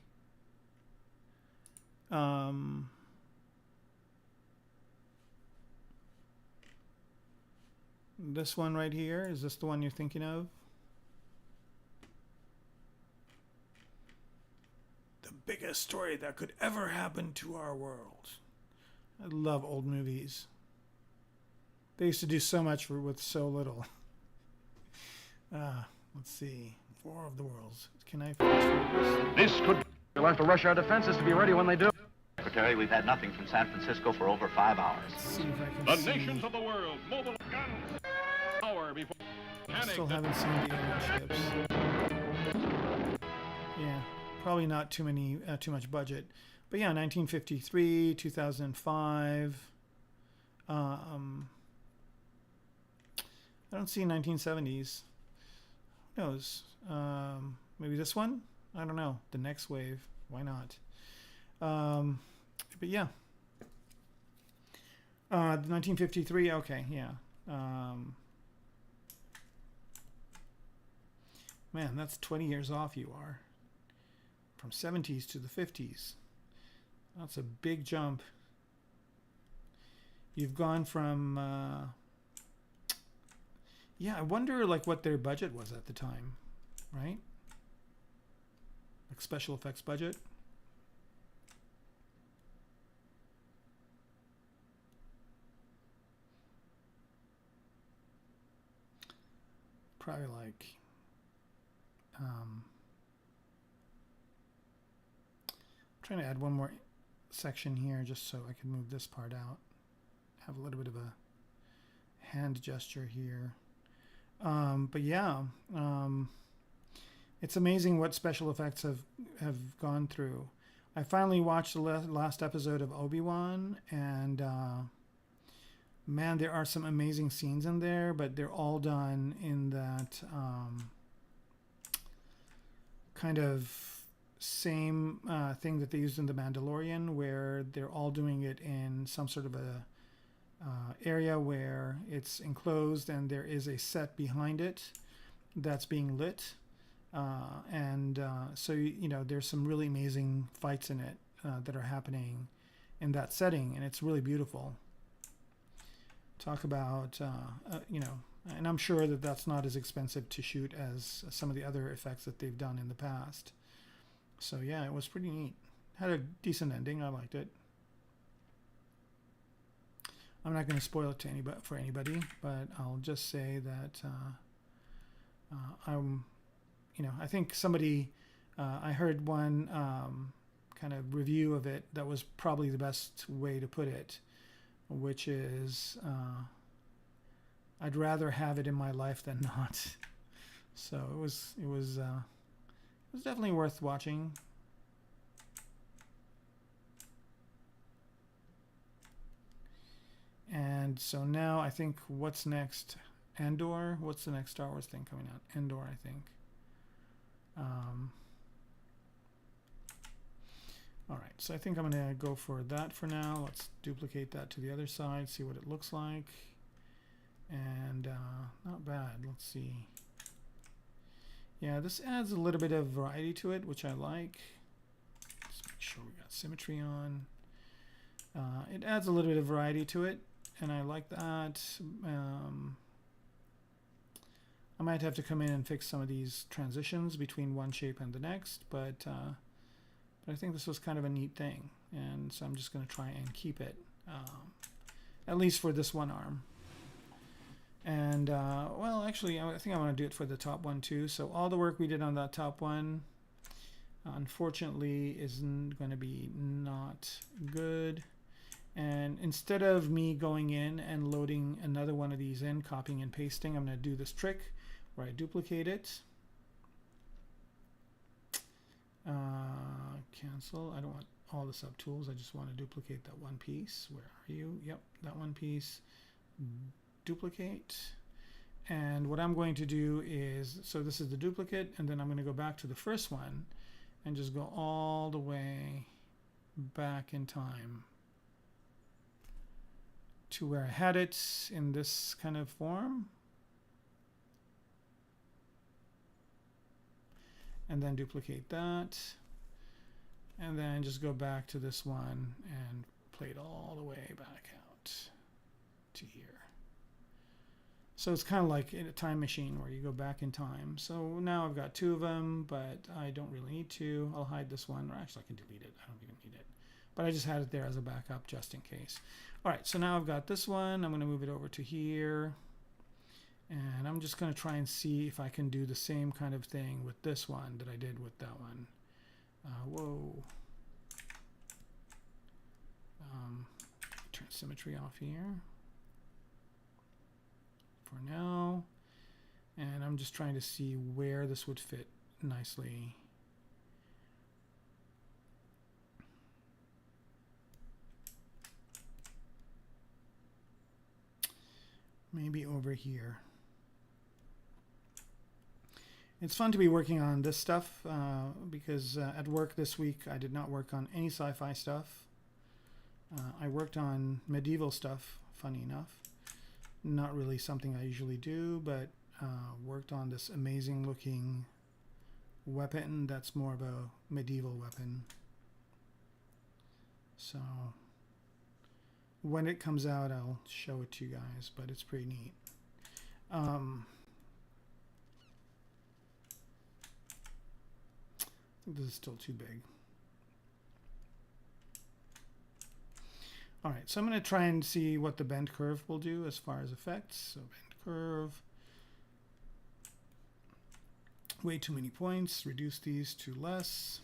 This one right here, is this the one you're thinking of? The biggest story that could ever happen to our world. I love old movies. They used to do so much with so little. Let's see. War of the Worlds. Can I finish This could... We'll have to rush our defenses to be ready when they do. Secretary, we've had nothing from San Francisco for over 5 hours. Let's see if I can The see. nations of the world, mobile guns. Hour before I still haven't seen the alien ships. Yeah, probably not too much budget. But yeah, 1953, 2005. I don't see 1970s. Who knows? Maybe this one? I don't know. The next wave. Why not? But yeah. 1953. Okay, yeah. Man, that's 20 years off you are. From 70s to the 50s. That's a big jump. You've gone from... yeah, I wonder like what their budget was at the time, right? Like special effects budget. Probably like I'm trying to add one more section here just so I can move this part out. Have a little bit of a hand gesture here. But yeah, it's amazing what special effects have gone through. I finally watched the last episode of Obi-Wan, and man, there are some amazing scenes in there, but they're all done in that kind of same thing that they used in The Mandalorian, where they're all doing it in some sort of a area where it's enclosed and there is a set behind it that's being lit. So, you know, there's some really amazing fights in it that are happening in that setting, and it's really beautiful. Talk about, you know, and I'm sure that that's not as expensive to shoot as some of the other effects that they've done in the past. So yeah, it was pretty neat. Had a decent ending. I liked it. I'm not going to spoil it to anybody, but I'll just say that you know, I think somebody, I heard one kind of review of it that was probably the best way to put it, which is I'd rather have it in my life than not. So it was definitely worth watching. And so now I think what's next? Andor? What's the next Star Wars thing coming out? Andor, I think. All right, so I think I'm going to go for that for now. Let's duplicate that to the other side, see what it looks like. And not bad. Let's see. Yeah, this adds a little bit of variety to it, which I like. Let's make sure we got symmetry on. It adds a little bit of variety to it, and I like that. I might have to come in and fix some of these transitions between one shape and the next, but I think this was kind of a neat thing, and so I'm just going to try and keep it, at least for this one arm. And well, actually, I think I want to do it for the top one too. So all the work we did on that top one, unfortunately, isn't going to be not good. And instead of me going in and loading another one of these in, copying and pasting, I'm going to do this trick where I duplicate it. Cancel. I don't want all the subtools. I just want to duplicate that one piece. Where are you? Yep, that one piece. Duplicate. And what I'm going to do is, so this is the duplicate, and then I'm going to go back to the first one and just go all the way back in time to where I had it in this kind of form. And then duplicate that. And then just go back to this one and play it all the way back out to here. So it's kind of like in a time machine where you go back in time. So now I've got 2 of them, but I don't really need to. I'll hide this one, or actually I can delete it. I don't even need it. But I just had it there as a backup just in case. All right, so now I've got this one. I'm going to move it over to here. And I'm just going to try and see if I can do the same kind of thing with this one that I did with that one. Whoa. Turn symmetry off here for now. And I'm just trying to see where this would fit nicely. Maybe over here. It's fun to be working on this stuff because at work this week I did not work on any sci-fi stuff. I worked on medieval stuff, funny enough. Not really something I usually do, but worked on this amazing looking weapon that's more of a medieval weapon. So when it comes out, I'll show it to you guys, but it's pretty neat. I think this is still too big. All right, so I'm going to try and see what the bend curve will do as far as effects. So bend curve, way too many points, reduce these to less.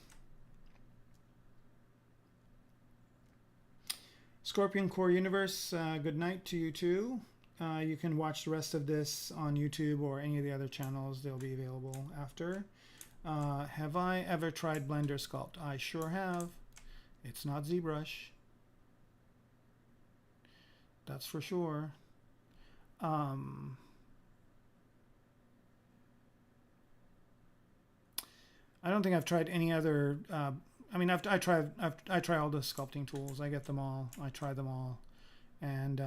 Scorpion Core Universe, good night to you too. You can watch the rest of this on YouTube or any of the other channels. They'll be available after. Have I ever tried Blender Sculpt? I sure have. It's not ZBrush. That's for sure. I don't think I've tried any other. I mean, I try all the sculpting tools. I get them all. I try them all, and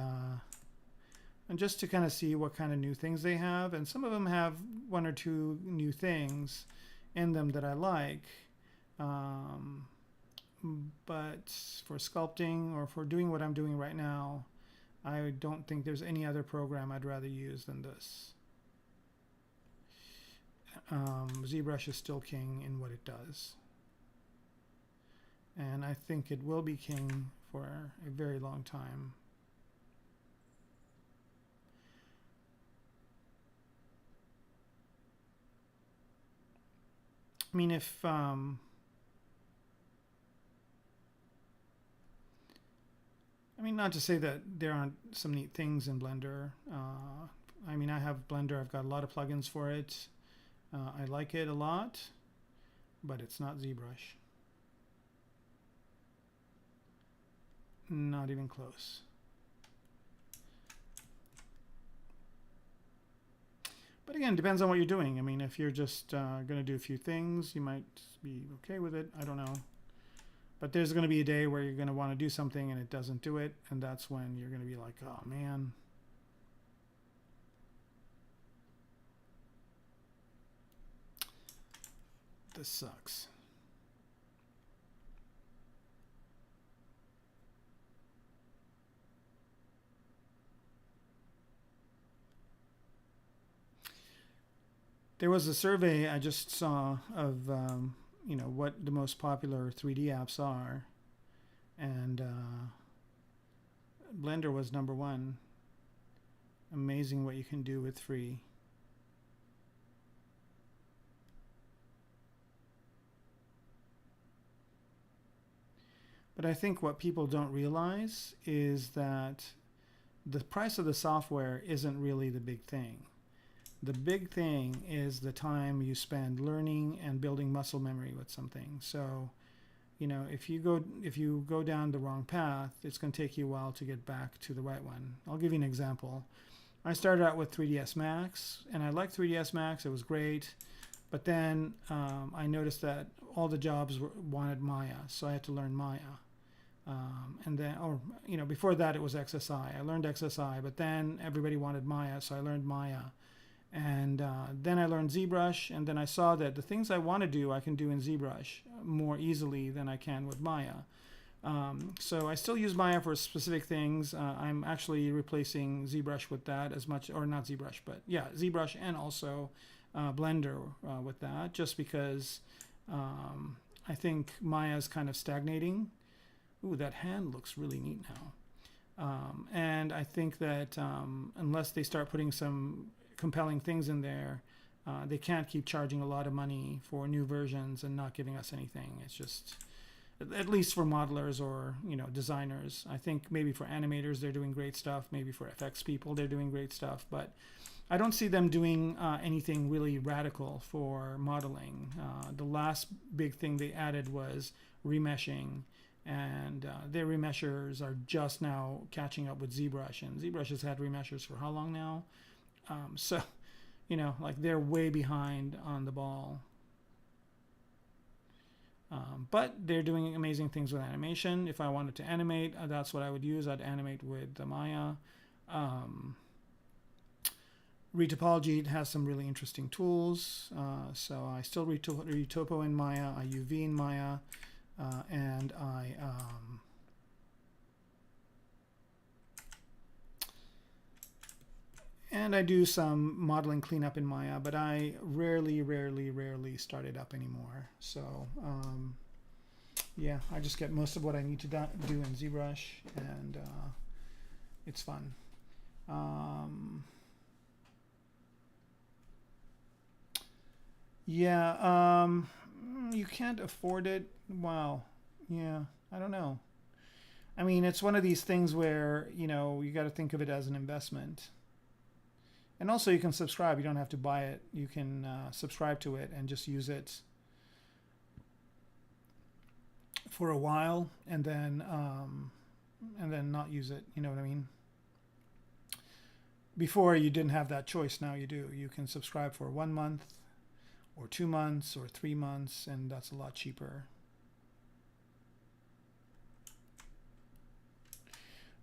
just to kind of see what kind of new things they have. And some of them have 1 or 2 new things in them that I like. But for sculpting or for doing what I'm doing right now, I don't think there's any other program I'd rather use than this. ZBrush is still king in what it does. And I think it will be king for a very long time. I mean, if I mean, not to say that there aren't some neat things in Blender. I mean, I have Blender. I've got a lot of plugins for it. I like it a lot, but it's not ZBrush. Not even close. But again, depends on what you're doing. I mean, if you're just going to do a few things, you might be okay with it. I don't know. But there's going to be a day where you're going to want to do something and it doesn't do it. And that's when you're going to be like, oh, man. This sucks. There was a survey I just saw of you know, what the most popular 3D apps are, and Blender was #1. Amazing what you can do with free. But I think what people don't realize is that the price of the software isn't really the big thing. The big thing is the time you spend learning and building muscle memory with something. So, you know, if you go down the wrong path, it's going to take you a while to get back to the right one. I'll give you an example. I started out with 3ds Max, and I liked 3ds Max. It was great. But then I noticed that all the jobs wanted Maya, so I had to learn Maya. And then, or before that it was XSI. I learned XSI, but then everybody wanted Maya, so I learned Maya. And then I learned ZBrush, and then I saw that the things I want to do, I can do in ZBrush more easily than I can with Maya. So I still use Maya for specific things. I'm actually replacing ZBrush with that as much, or not ZBrush, but yeah, ZBrush and also Blender with that, just because I think Maya is kind of stagnating. Ooh, that hand looks really neat now. And I think that unless they start putting some compelling things in there, they can't keep charging a lot of money for new versions and not giving us anything. It's just, at least for modelers or designers. I think maybe for animators they're doing great stuff. Maybe for FX people they're doing great stuff, but I don't see them doing anything really radical for modeling. The last big thing they added was remeshing, and their remeshers are just now catching up with ZBrush, and ZBrush has had remeshers for how long now? So, like they're way behind on the ball. But they're doing amazing things with animation. If I wanted to animate, that's what I would use. I'd animate with the Maya. Retopology has some really interesting tools. So I still retopo in Maya. I UV in Maya. And I do some modeling cleanup in Maya, but I rarely start it up anymore. So yeah, I just get most of what I need to do in ZBrush, and it's fun. Yeah, you can't afford it. Wow. Yeah, I don't know. I mean, it's one of these things where, you got to think of it as an investment. And also you can subscribe. You don't have to buy it. You can subscribe to it and just use it for a while and then not use it. You know what I mean? Before you didn't have that choice. Now you do. You can subscribe for 1 month or 2 months or 3 months, and that's a lot cheaper.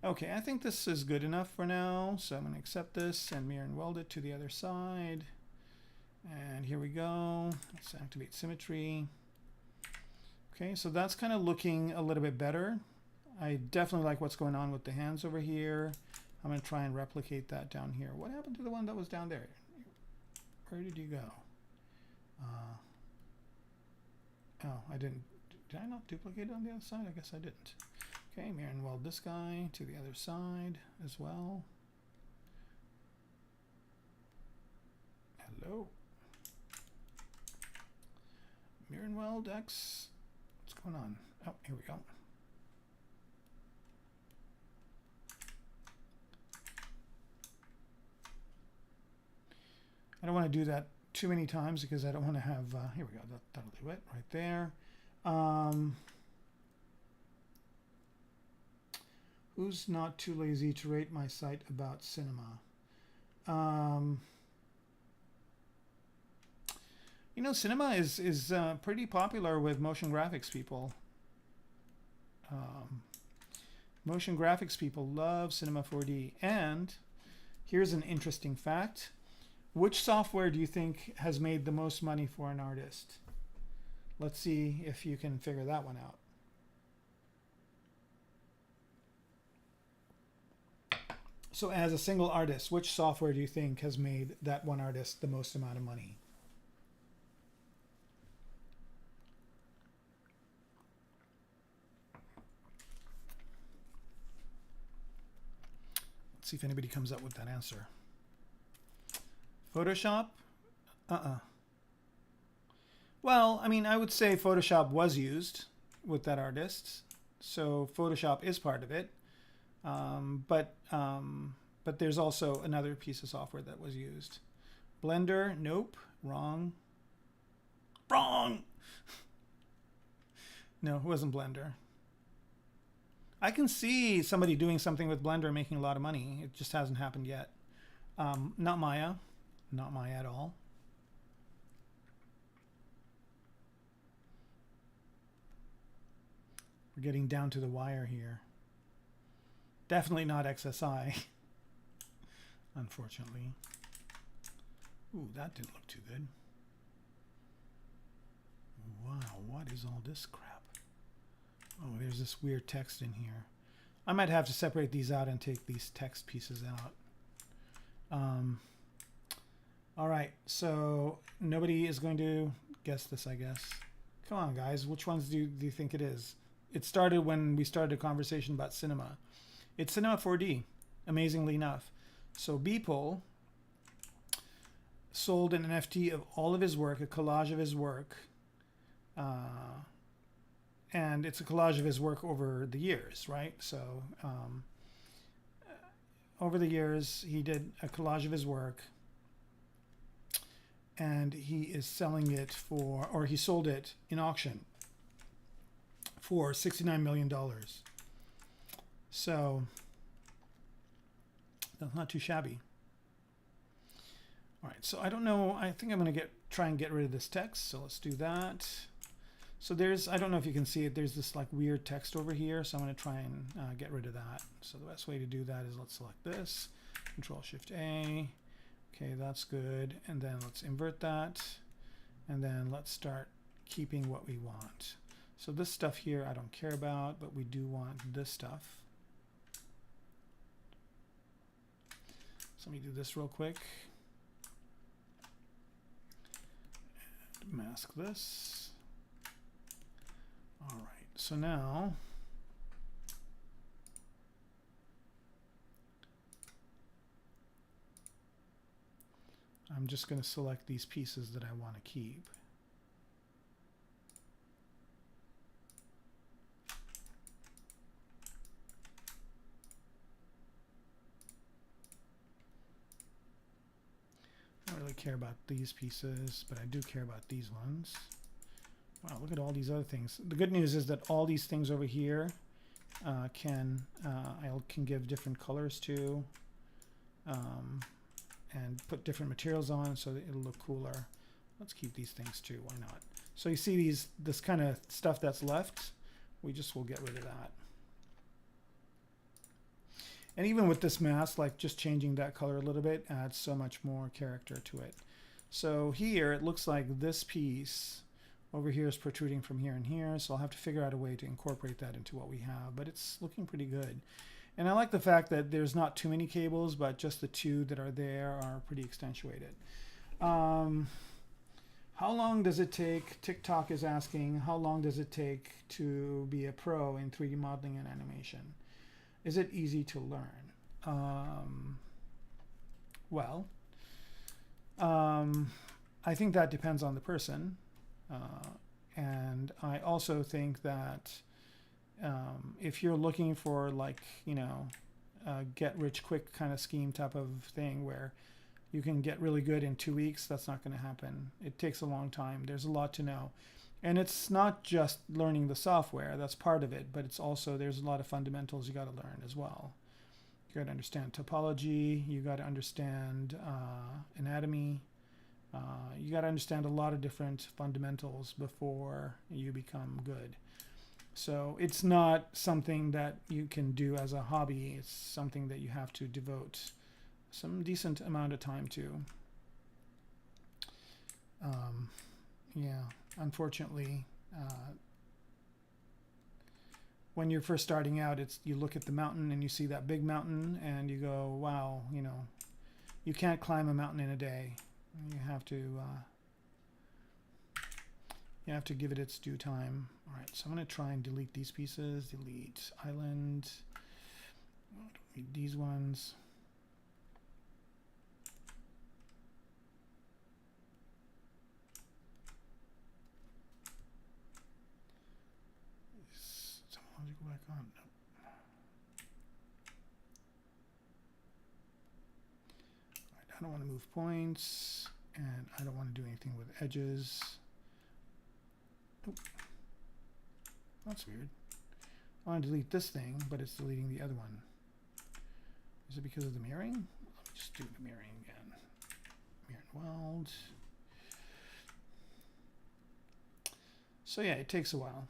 Okay, I think this is good enough for now, so I'm going to accept this and mirror and weld it to the other side. And here we go. Let's activate symmetry. Okay, so that's kind of looking a little bit better. I definitely like what's going on with the hands over here. I'm going to try and replicate that down here. What happened to the one that was down there? Where did you go? Oh, I didn't. Did I not duplicate it on the other side? I guess I didn't. Okay, mirror and weld this guy to the other side as well. Hello. Mirror and weld X. What's going on? Oh, here we go. I don't want to do that too many times because I don't want to have, here we go, that'll do it right there. Who's not too lazy to rate my site about cinema? Cinema is pretty popular with motion graphics people. Motion graphics people love Cinema 4D. And here's an interesting fact. Which software do you think has made the most money for an artist? Let's see if you can figure that one out. So as a single artist, which software do you think has made that one artist the most amount of money? Let's see if anybody comes up with that answer. Photoshop? Well, I mean, I would say Photoshop was used with that artist, so Photoshop is part of it. But there's also another piece of software that was used. Blender? Nope. Wrong. Wrong! No, it wasn't Blender. I can see somebody doing something with Blender and making a lot of money. It just hasn't happened yet. Not Maya. Not Maya at all. We're getting down to the wire here. Definitely not XSI, unfortunately. Ooh, that didn't look too good. Wow, what is all this crap? Oh, there's this weird text in here. I might have to separate these out and take these text pieces out. All right, so nobody is going to guess this, I guess. Come on, guys. Which ones do you think it is? It started when we started a conversation about cinema. It's Cinema 4D, amazingly enough. So Beeple sold an NFT of all of his work, a collage of his work. And it's a collage of his work over the years, right? So over the years, he did a collage of his work. And he is selling it for, or he sold it in auction for $69 million. So that's not too shabby. All right, so I don't know. I think I'm going to try and get rid of this text. So let's do that. So there's, I don't know if you can see it. There's this like weird text over here. So I'm going to try and get rid of that. So the best way to do that is let's select this, Control Shift A. Okay, that's good. And then let's invert that. And then let's start keeping what we want. So this stuff here I don't care about, but we do want this stuff. So let me do this real quick. And mask this. All right, so now I'm just going to select these pieces that I want to keep. I don't really care about these pieces, but I do care about these ones. Wow, look at all these other things. The good news is that all these things over here I can give different colors to. And put different materials on so that it'll look cooler. Let's keep these things too, why not? So you see this kind of stuff that's left, we just will get rid of that. And even with this mask, like just changing that color a little bit adds so much more character to it. So here it looks like this piece over here is protruding from here and here, so I'll have to figure out a way to incorporate that into what we have, but it's looking pretty good. And I like the fact that there's not too many cables, but just the two that are there are pretty accentuated. How long does it take, TikTok is asking, how long does it take to be a pro in 3D modeling and animation? Is it easy to learn? Well, I think that depends on the person. And I also think that if you're looking for like, you know, get rich quick kind of scheme type of thing where you can get really good in 2 weeks, that's not going to happen. It takes a long time. There's a lot to know. And it's not just learning the software, that's part of it, but it's also, there's a lot of fundamentals you got to learn as well. You got to understand topology, you got to understand anatomy, you got to understand a lot of different fundamentals before you become good. So it's not something that you can do as a hobby. It's something that you have to devote some decent amount of time to. Yeah, unfortunately, when you're first starting out, you look at the mountain and you see that big mountain and you go, wow, you know, you can't climb a mountain in a day. You have to give it its due time. All right, so I'm going to try and delete these pieces. Delete island. I don't need these ones. Someone go back on. No. All right, I don't want to move points, and I don't want to do anything with edges. Oop. That's weird. I want to delete this thing, but it's deleting the other one. Is it because of the mirroring? Let me just do the mirroring again. Mirror and weld. So yeah, it takes a while.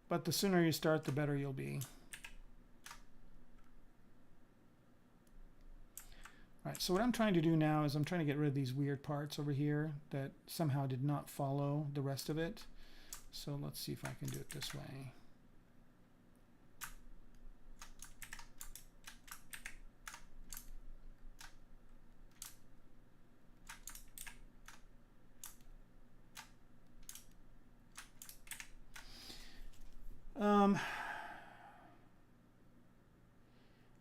But the sooner you start, the better you'll be. All right, so what I'm trying to do now is I'm trying to get rid of these weird parts over here that somehow did not follow the rest of it. So let's see if I can do it this way.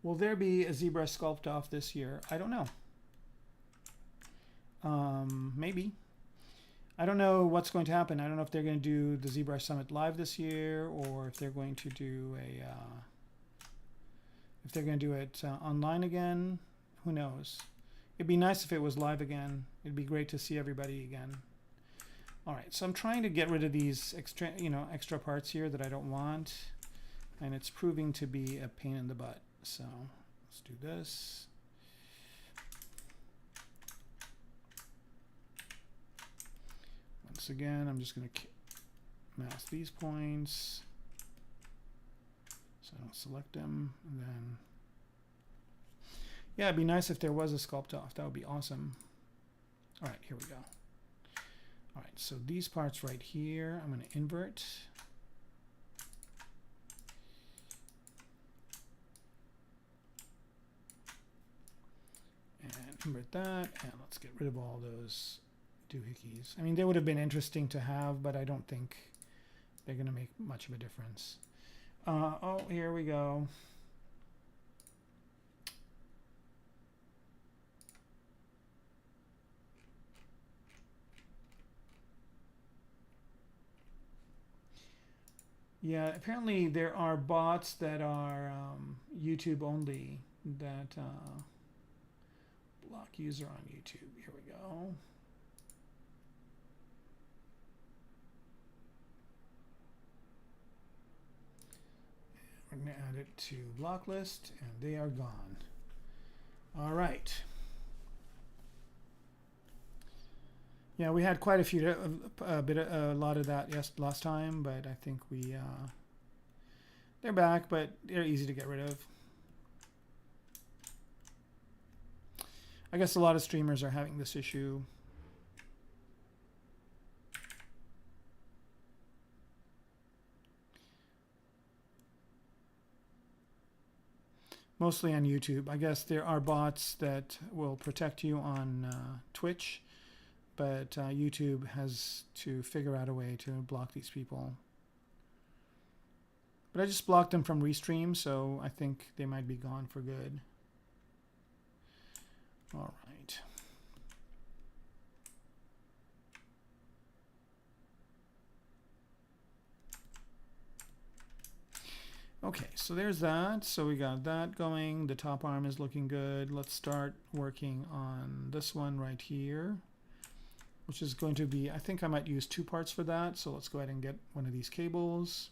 Will there be a ZBrush sculpt off this year? I don't know. Maybe. I don't know what's going to happen. I don't know if they're going to do the ZBrush Summit live this year, or if they're going to do it online again. Who knows? It'd be nice if it was live again. It'd be great to see everybody again. All right, so I'm trying to get rid of these extra parts here that I don't want, and it's proving to be a pain in the butt. So let's do this. Once again, I'm just going to mask these points so I don't select them. And then, yeah, it'd be nice if there was a sculpt off. That would be awesome. All right, here we go. All right, so these parts right here, I'm going to invert. And invert that, and let's get rid of all those doohickeys. I mean, they would have been interesting to have, but I don't think they're going to make much of a difference. Oh, here we go. Yeah, apparently there are bots that are YouTube only that block user on YouTube. Here we go. We're going to add it to block list, and they are gone. All right. Yeah, we had quite a lot of that last time, but I think they're back, but they're easy to get rid of. I guess a lot of streamers are having this issue. Mostly on YouTube. I guess there are bots that will protect you on Twitch, but YouTube has to figure out a way to block these people. But I just blocked them from Restream, so I think they might be gone for good. All right. Okay, so there's that. So we got that going. The top arm is looking good. Let's start working on this one right here, which is going to be, I think I might use 2 parts for that. So let's go ahead and get one of these cables.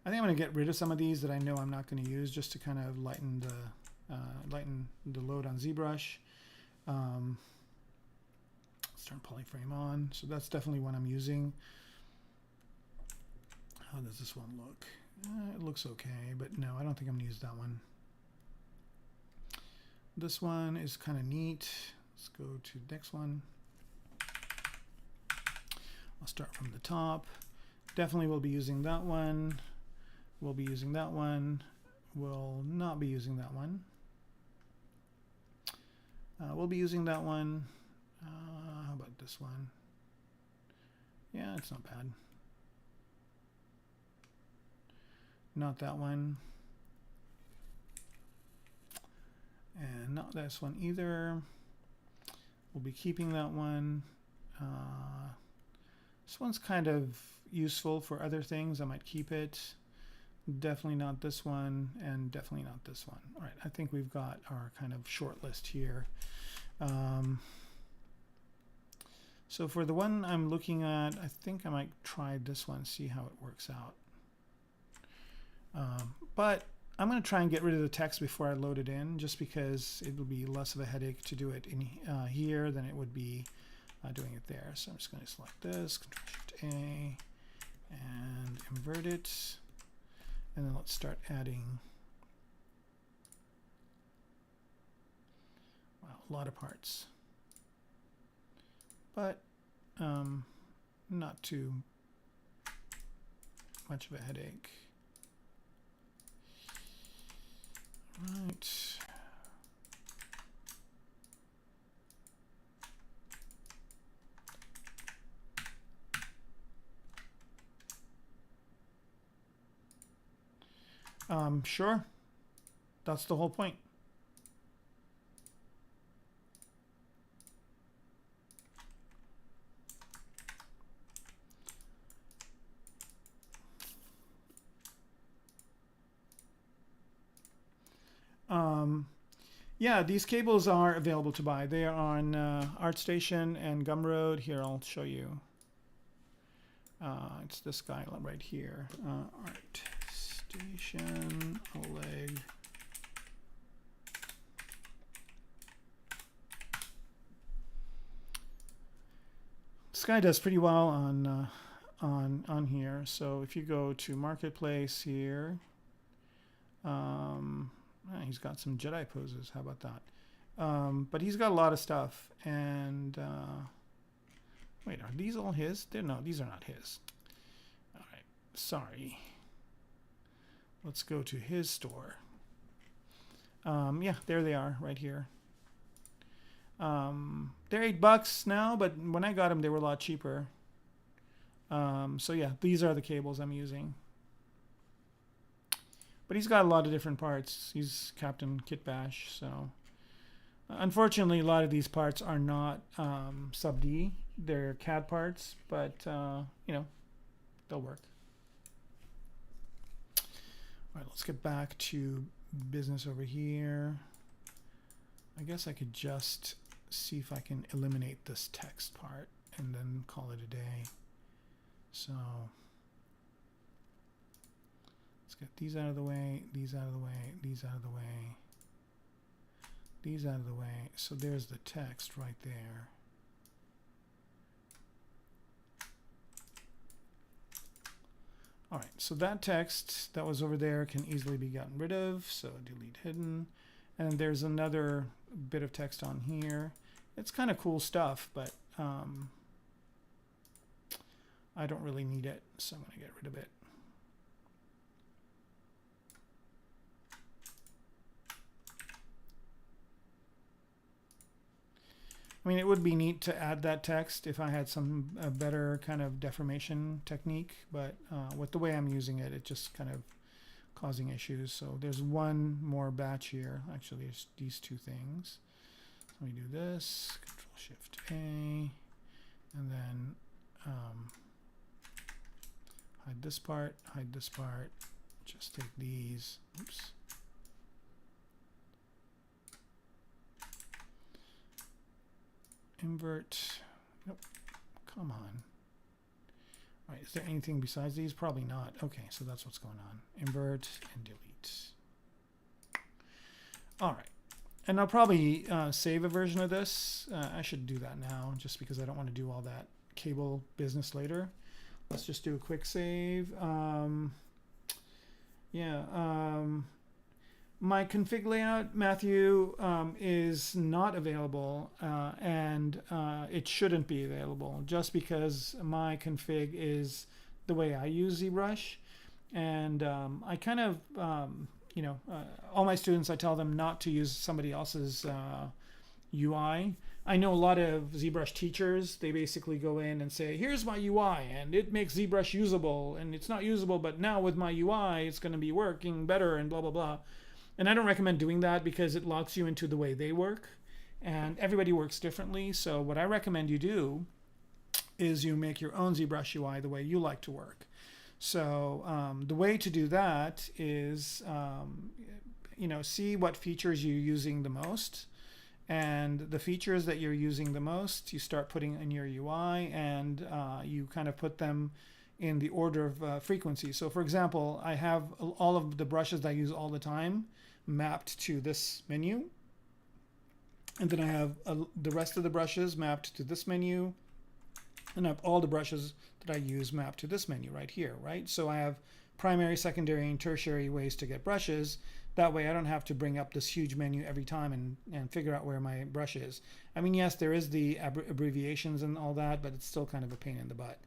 I think I'm going to get rid of some of these that I know I'm not going to use, just to kind of lighten the load on ZBrush. Let's turn polyframe on. So that's definitely one I'm using. How does this one look? It looks okay, but no, I don't think I'm going to use that one. This one is kind of neat. Let's go to the next one. I'll start from the top. Definitely will be using that one. We'll be using that one. We'll not be using that one. We'll be using that one. How about this one? Yeah, it's not bad. Not that one. And not this one either. We'll be keeping that one. This one's kind of useful for other things. I might keep it. Definitely not this one, and definitely not this one. All right, I think we've got our kind of short list here. So for the one I'm looking at, I think I might try this one, see how it works out. But I'm going to try and get rid of the text before I load it in, just because it will be less of a headache to do it in here than it would be doing it there. So I'm just going to select this, Control-Shift-A, and invert it. And then let's start adding, wow, a lot of parts. But not too much of a headache. Right. Sure. That's the whole point. Yeah, these cables are available to buy. They are on ArtStation and Gumroad. Here, I'll show you. It's this guy right here. ArtStation, Oleg. This guy does pretty well on here. So if you go to Marketplace here, he's got some Jedi poses. How about that? But he's got a lot of stuff. And wait, are these all his? No, these are not his. All right, sorry. Let's go to his store. Yeah, there they are, right here. They're $8 now, but when I got them, they were a lot cheaper. So yeah, these are the cables I'm using. But he's got a lot of different parts. He's Captain Kit Bash, so unfortunately, a lot of these parts are not sub D. They're CAD parts, but you know, they'll work. All right, let's get back to business over here. I guess I could just see if I can eliminate this text part and then call it a day. So let's get these out of the way, these out of the way, these out of the way, these out of the way. So there's the text right there. All right, so that text that was over there can easily be gotten rid of. So delete hidden. And there's another bit of text on here. It's kind of cool stuff, but I don't really need it, so I'm going to get rid of it. I mean, it would be neat to add that text if I had some better kind of deformation technique, but with the way I'm using it, it just kind of causing issues. So there's one more batch here. Actually, there's these two things. So let me do this, Control-Shift-A, and then hide this part, just take these, oops. Invert, nope, come on. All right, is there anything besides these? Probably not. Okay, so that's what's going on. Invert and delete. All right, and I'll probably save a version of this. I should do that now just because I don't want to do all that cable business later. Let's just do a quick save. My config layout, Matthew, is not available, and it shouldn't be available just because my config is the way I use ZBrush. And I kind of, all my students, I tell them not to use somebody else's UI. I know a lot of ZBrush teachers, they basically go in and say, here's my UI, and it makes ZBrush usable, and it's not usable, but now with my UI, it's going to be working better, and blah, blah, blah. And I don't recommend doing that because it locks you into the way they work, and everybody works differently. So what I recommend you do is you make your own ZBrush UI the way you like to work. So the way to do that is, see what features you're using the most, and the features that you're using the most, you start putting in your UI, and you kind of put them in the order of frequency. So for example, I have all of the brushes that I use all the time mapped to this menu. And then I have the rest of the brushes mapped to this menu, and I have all the brushes that I use mapped to this menu right here, right? So I have primary, secondary, and tertiary ways to get brushes. That way I don't have to bring up this huge menu every time and figure out where my brush is. I mean, yes, there is the abbreviations and all that, but it's still kind of a pain in the butt.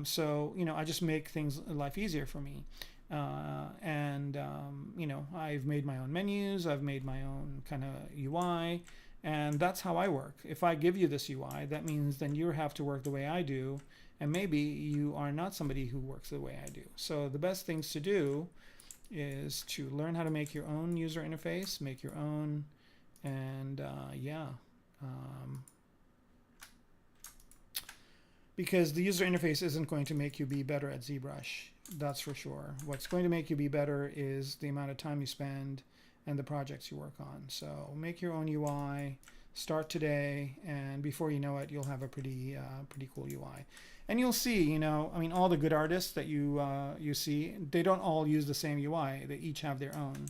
So, you know, I just make things life easier for me. You know, I've made my own menus, I've made my own kind of UI, and that's how I work. If I give you this UI, that means then you have to work the way I do, and maybe you are not somebody who works the way I do. So the best things to do is to learn how to make your own user interface, make your own, and because the user interface isn't going to make you be better at ZBrush, that's for sure. What's going to make you be better is the amount of time you spend and the projects you work on. So make your own UI, start today, and before you know it, you'll have a pretty cool UI. And you'll see, you know, I mean, all the good artists that you see, they don't all use the same UI. They each have their own.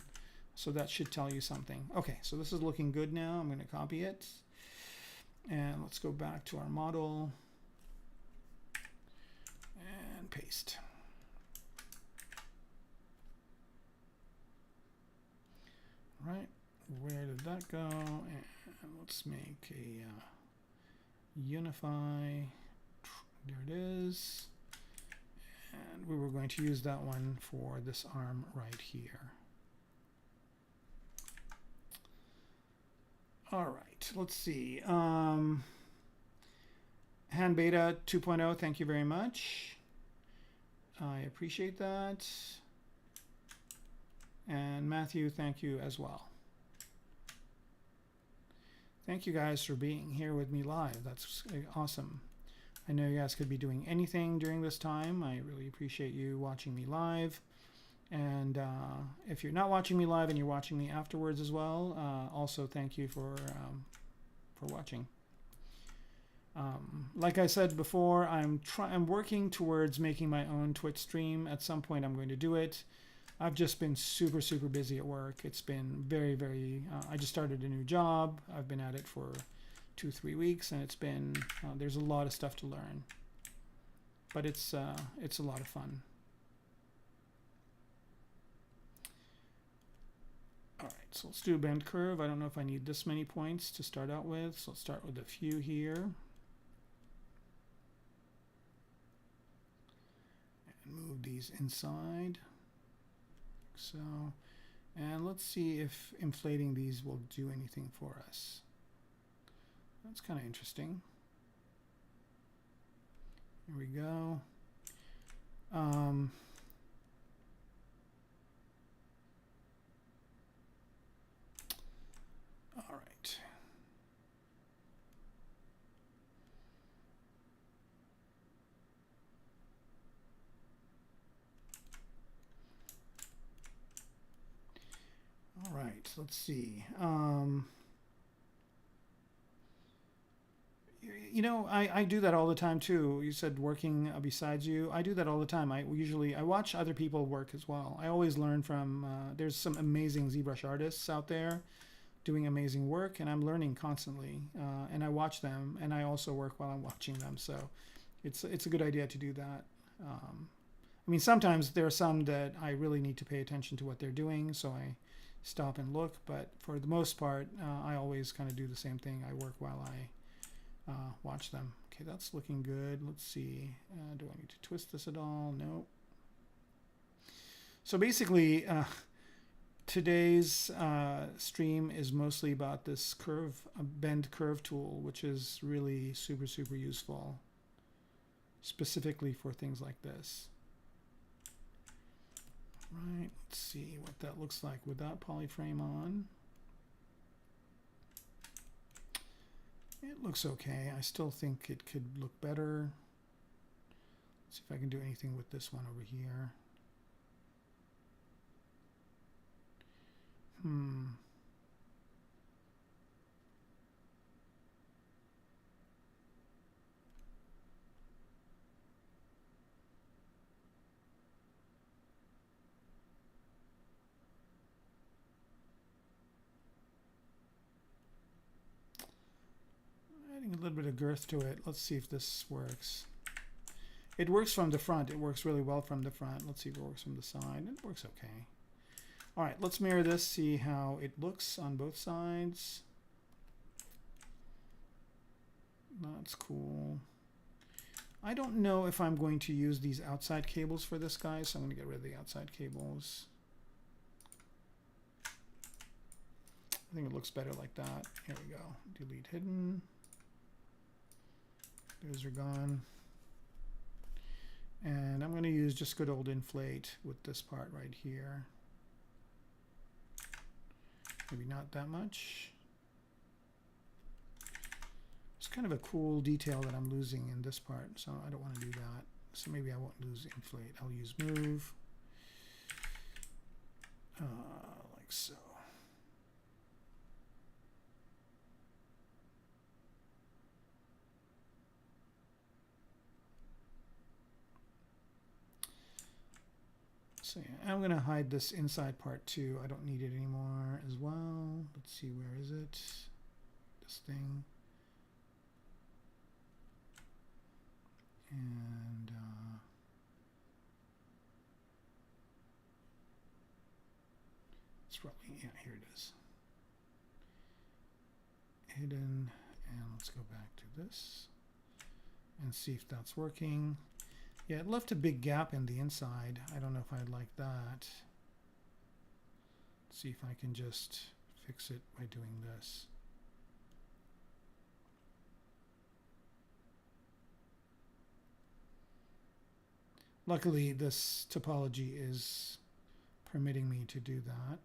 So that should tell you something. Okay, so this is looking good now. I'm going to copy it. And let's go back to our model. And paste. All right, where did that go? And let's make a Unify. There it is. And we were going to use that one for this arm right here. All right, let's see. Hand Beta 2.0, thank you very much. I appreciate that. And Matthew, thank you as well. Thank you guys for being here with me live. That's awesome. I know you guys could be doing anything during this time. I really appreciate you watching me live. And if you're not watching me live and you're watching me afterwards as well, also thank you for watching. Like I said before, I'm working towards making my own Twitch stream. At some point, I'm going to do it. I've just been super busy at work. It's been very. I just started a new job. I've been at it for 2-3 weeks, and it's been there's a lot of stuff to learn, but it's a lot of fun. All right, so let's do a bend curve. I don't know if I need this many points to start out with, so let's start with a few here and move these inside, like so. And let's see if inflating these will do anything for us. That's kind of interesting. Here we go. All right. All right, let's see. You know, I do that all the time too. You said working besides you. I do that all the time. I watch other people work as well. I always learn from, there's some amazing ZBrush artists out there doing amazing work, and I'm learning constantly. And I watch them, and I also work while I'm watching them. So it's a good idea to do that. I mean, sometimes there are some that I really need to pay attention to what they're doing, so I stop and look. But for the most part, I always kind of do the same thing. I work while I watch them. Okay, that's looking good. Let's see. Do I need to twist this at all? No. So basically, today's stream is mostly about this bend curve tool, which is really super useful, specifically for things like this. Right. Let's see what that looks like without polyframe on. It looks okay. I still think it could look better. Let's see if I can do anything with this one over here. little bit of girth to it. Let's see if this works. It works from the front. It works really well from the front. Let's see if it works from the side. It works okay. All right, let's mirror this, see how it looks on both sides. That's cool. I don't know if I'm going to use these outside cables for this guy, so I'm going to get rid of the outside cables. I think it looks better like that. Here we go. Delete hidden. Those are gone. And I'm going to use just good old inflate with this part right here. Maybe not that much. It's kind of a cool detail that I'm losing in this part, so I don't want to do that. So maybe I won't lose inflate. I'll use move. Like so. So yeah, I'm going to hide this inside part too. I don't need it anymore as well. Let's see, where is it? This thing. And it's probably, yeah, here it is. Hidden, and let's go back to this and see if that's working. Yeah, it left a big gap in the inside. I don't know if I'd like that. Let's see if I can just fix it by doing this. Luckily, this topology is permitting me to do that.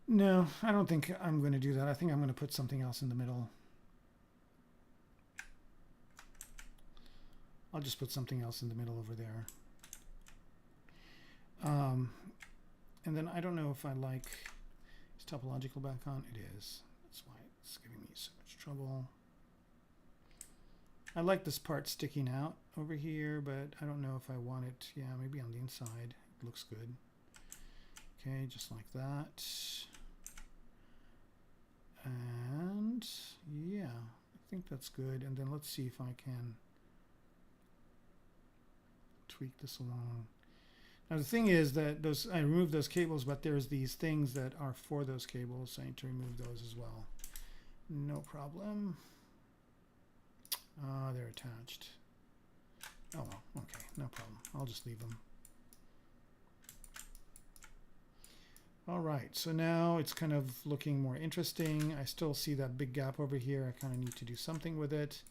No, I don't think I'm going to do that. I think I'm going to put something else in the middle. I'll just put something else in the middle over there. And then I don't know if I like, is topological back on? It is. That's why it's giving me so much trouble. I like this part sticking out over here, but I don't know if I want it. Yeah, maybe on the inside. It looks good. Okay, just like that. And yeah, I think that's good. And then let's see if I can tweak this along. Now the thing is that I removed those cables, but there's these things that are for those cables, so I need to remove those as well. No problem. They're attached. Oh well, okay, no problem. I'll just leave them. All right, so now it's kind of looking more interesting. I still see that big gap over here. I kind of need to do something with it.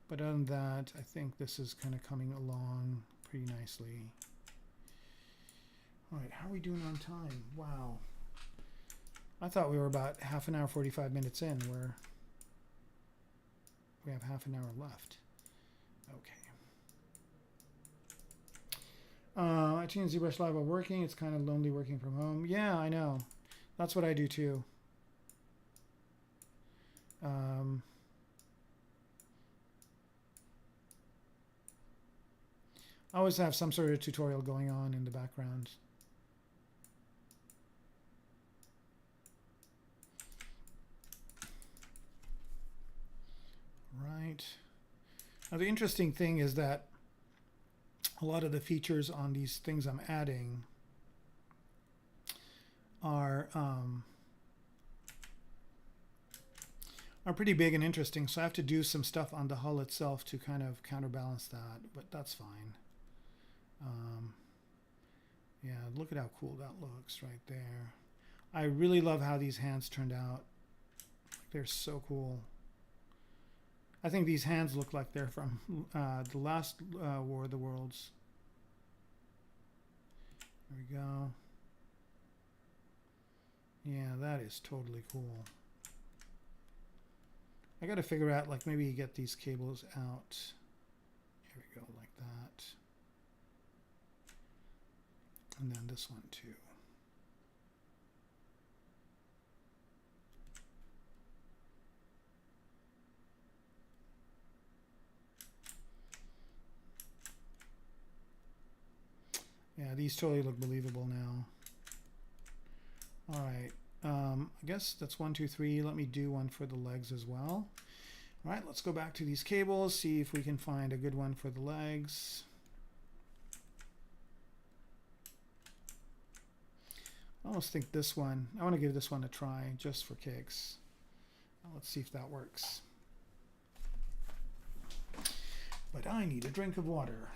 But other than that, I think this is kind of coming along pretty nicely. All right, how are we doing on time? Wow. I thought we were about half an hour, 45 minutes in, where we have half an hour left. Okay. iTunes ZBrush Live while working. It's kind of lonely working from home. Yeah, I know. That's what I do too. I always have some sort of tutorial going on in the background. Right. Now the interesting thing is that a lot of the features on these things I'm adding are pretty big and interesting. So I have to do some stuff on the hull itself to kind of counterbalance that, but that's fine. Yeah, look at how cool that looks right there. I really love how these hands turned out. They're so cool. I think these hands look like they're from the last War of the Worlds. There we go. Yeah, that is totally cool. I got to figure out, like, maybe get these cables out. Here we go, like that. And then this one too. Yeah, these totally look believable now. All right, I guess that's 1, 2, 3. Let me do one for the legs as well. All right, let's go back to these cables, see if we can find a good one for the legs. I almost think this one, I want to give this one a try just for kicks. Let's see if that works. But I need a drink of water.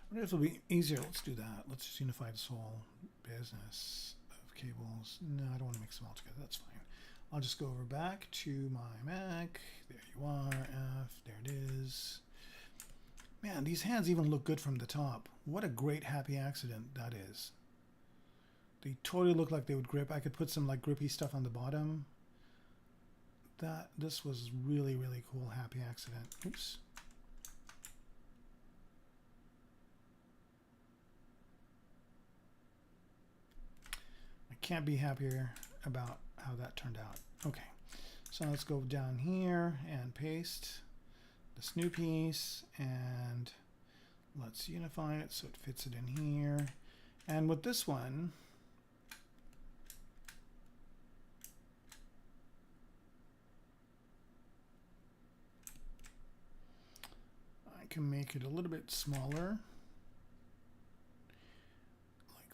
I wonder if it'll be easier. Let's do that. Let's just unify this whole business of cables. No, I don't want to mix them all together. That's fine. I'll just go over back to my Mac. There you are, F. There it is. Man, these hands even look good from the top. What a great happy accident that is. They totally look like they would grip. I could put some like grippy stuff on the bottom. This was really, really cool happy accident. Oops. Can't be happier about how that turned out. Okay, so let's go down here and paste this new piece, and let's unify it so it fits it in here. And with this one, I can make it a little bit smaller.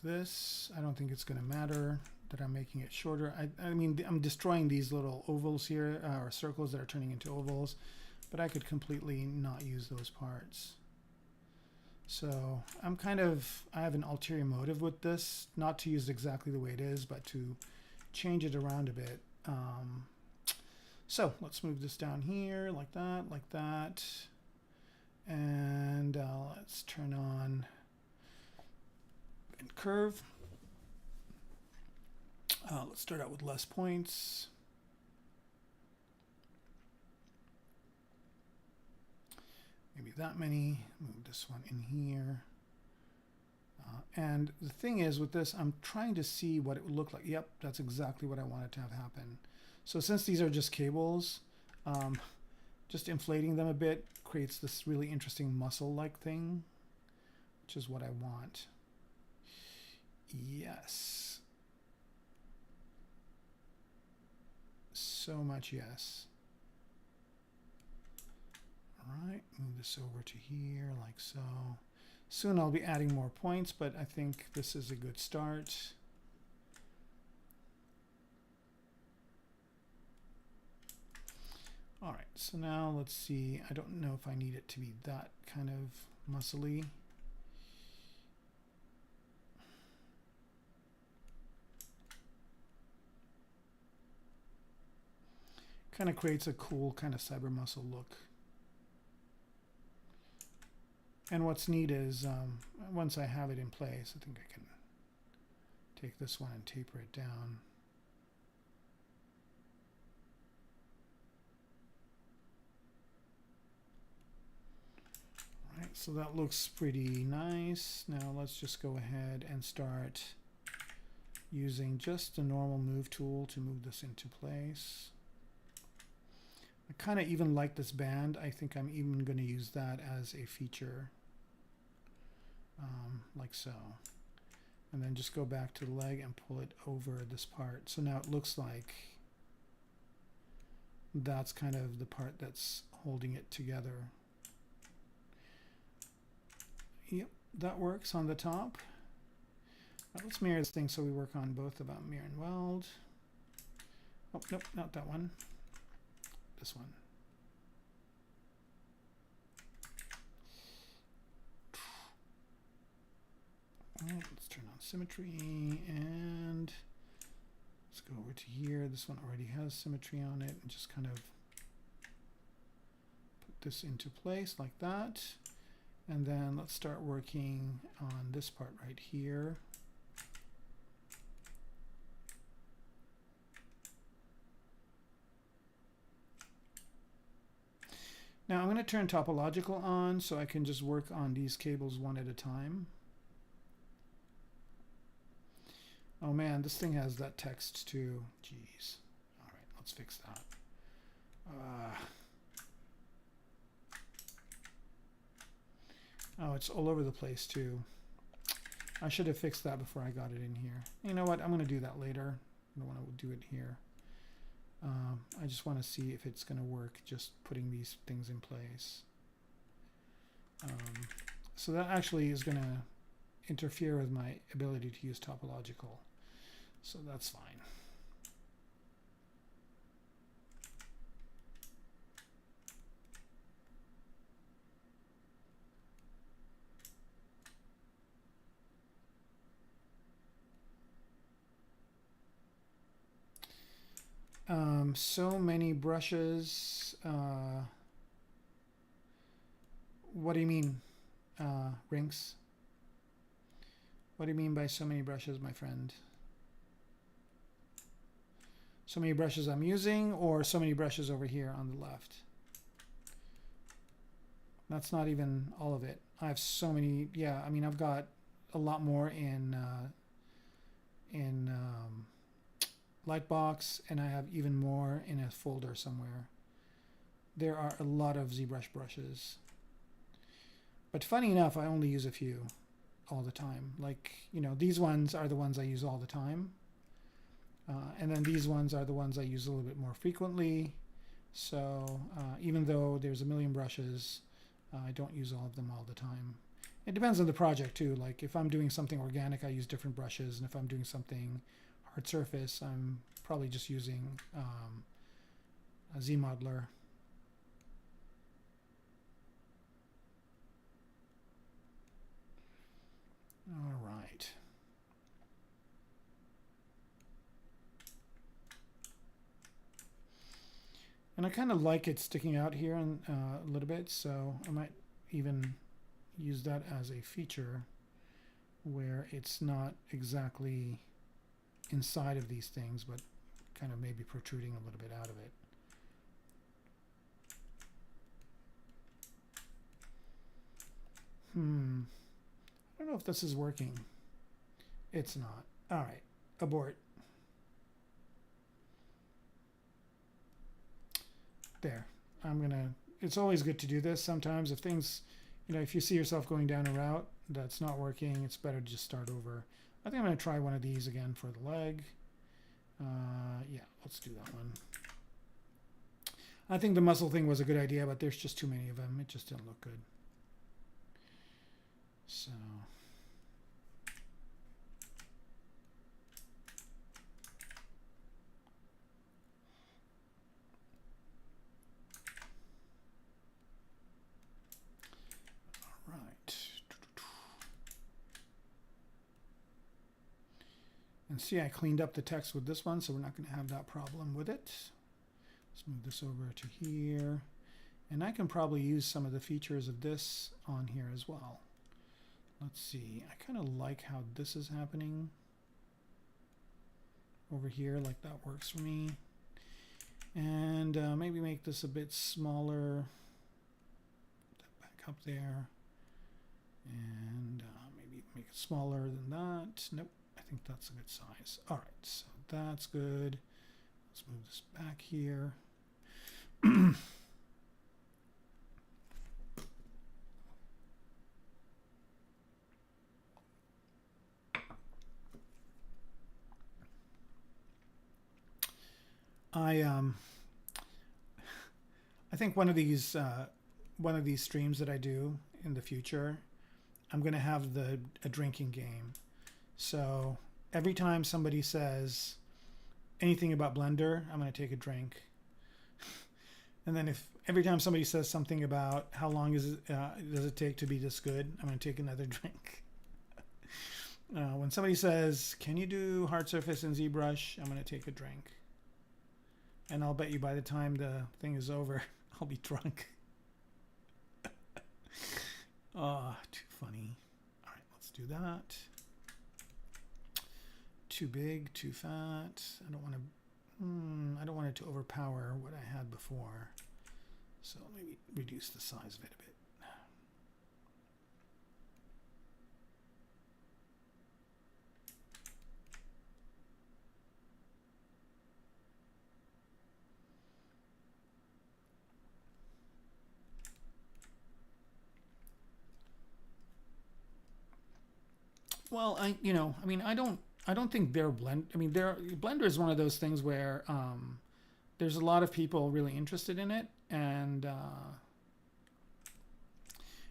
This, I don't think it's going to matter that I'm making it shorter. I mean, I'm destroying these little ovals here, or circles that are turning into ovals, but I could completely not use those parts. So I have an ulterior motive with this, not to use exactly the way it is, but to change it around a bit. So let's move this down here like that. And let's turn on and curve. Let's start out with less points. Maybe that many. Move this one in here. And the thing is with this, I'm trying to see what it would look like. Yep, that's exactly what I wanted to have happen. So since these are just cables, just inflating them a bit creates this really interesting muscle-like thing, which is what I want. Yes. So much yes. All right, move this over to here like so. Soon I'll be adding more points, but I think this is a good start. All right, so now let's see. I don't know if I need it to be that kind of muscly. Kind of creates a cool kind of cyber muscle look. And what's neat is once I have it in place, I think I can take this one and taper it down. All right, so that looks pretty nice. Now let's just go ahead and start using just the normal move tool to move this into place. I kind of even like this band. I think I'm even going to use that as a feature, like so. And then just go back to the leg and pull it over this part. So now it looks like that's kind of the part that's holding it together. Yep, that works on the top. Now let's mirror this thing so we work on both about mirror and weld. Oh, nope, not that one. This one. All right, let's turn on symmetry and let's go over to here. This one already has symmetry on it, and just kind of put this into place like that. And then let's start working on this part right here. Now I'm going to turn topological on so I can just work on these cables one at a time. Oh man, this thing has that text too. Jeez. All right, let's fix that. Oh, it's all over the place too. I should have fixed that before I got it in here. You know what? I'm going to do that later. I don't want to do it here. I just want to see if it's going to work, just putting these things in place. So that actually is going to interfere with my ability to use topological. So that's fine. So many brushes. What do you mean, Rinks? What do you mean by so many brushes, my friend? So many brushes I'm using, or so many brushes over here on the left? That's not even all of it. I have so many. Yeah, I mean, I've got a lot more in Lightbox, and I have even more in a folder somewhere. There are a lot of ZBrush brushes. But funny enough, I only use a few all the time. Like, you know, these ones are the ones I use all the time. And then these ones are the ones I use a little bit more frequently. So even though there's a million brushes, I don't use all of them all the time. It depends on the project too. Like if I'm doing something organic, I use different brushes. And if I'm doing something hard surface, I'm probably just using a ZModeler. All right. And I kind of like it sticking out here a little bit, so I might even use that as a feature where it's not exactly inside of these things, but kind of maybe protruding a little bit out of it. I don't know if this is working. It's not. All right, abort. There. It's always good to do this. Sometimes if things, you know, if you see yourself going down a route that's not working, it's better to just start over. I think I'm going to try one of these again for the leg. Yeah, let's do that one. I think the muscle thing was a good idea, but there's just too many of them. It just didn't look good. So... And see, I cleaned up the text with this one, so we're not going to have that problem with it. Let's move this over to here. And I can probably use some of the features of this on here as well. Let's see. I kind of like how this is happening over here. Like that works for me. And maybe make this a bit smaller. Back up there. And maybe make it smaller than that. Nope. I think that's a good size. All right, so that's good. Let's move this back here. I think one of these streams that I do in the future, I'm going to have a drinking game. So every time somebody says anything about Blender, I'm going to take a drink. And then if every time somebody says something about how long does it take to be this good, I'm going to take another drink. When somebody says, can you do hard surface in ZBrush, I'm going to take a drink. And I'll bet you by the time the thing is over, I'll be drunk. Oh, too funny. All right, let's do that. Too big, too fat. I don't want it to overpower what I had before. So maybe reduce the size of it a bit. Well, I mean, I don't think they're Blender is one of those things where there's a lot of people really interested in it, and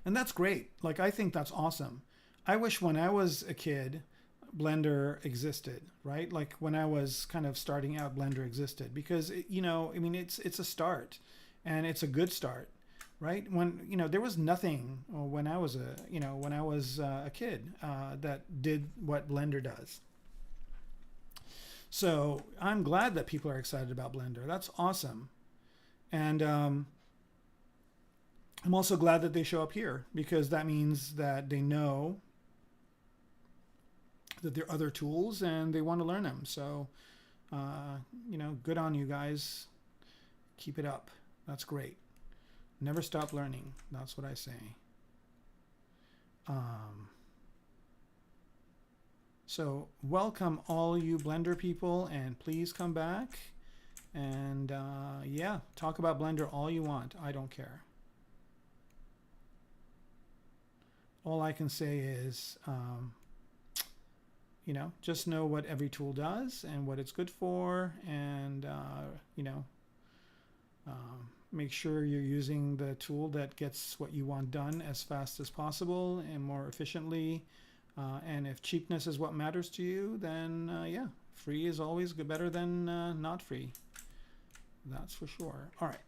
that's great. Like, I think that's awesome. I wish when I was a kid, Blender existed, right? Like when I was kind of starting out, Blender existed because I mean, it's a start, and it's a good start, right? When there was nothing when I was a kid that did what Blender does. So I'm glad that people are excited about Blender. That's awesome, and I'm also glad that they show up here because that means that they know that there are other tools and they want to learn them. So, good on you guys. Keep it up. That's great. Never stop learning. That's what I say. So welcome all you Blender people, and please come back and yeah, talk about Blender all you want. I don't care. All I can say is, just know what every tool does and what it's good for, and make sure you're using the tool that gets what you want done as fast as possible and more efficiently. And if cheapness is what matters to you, then yeah, free is always better than not free. That's for sure. All right,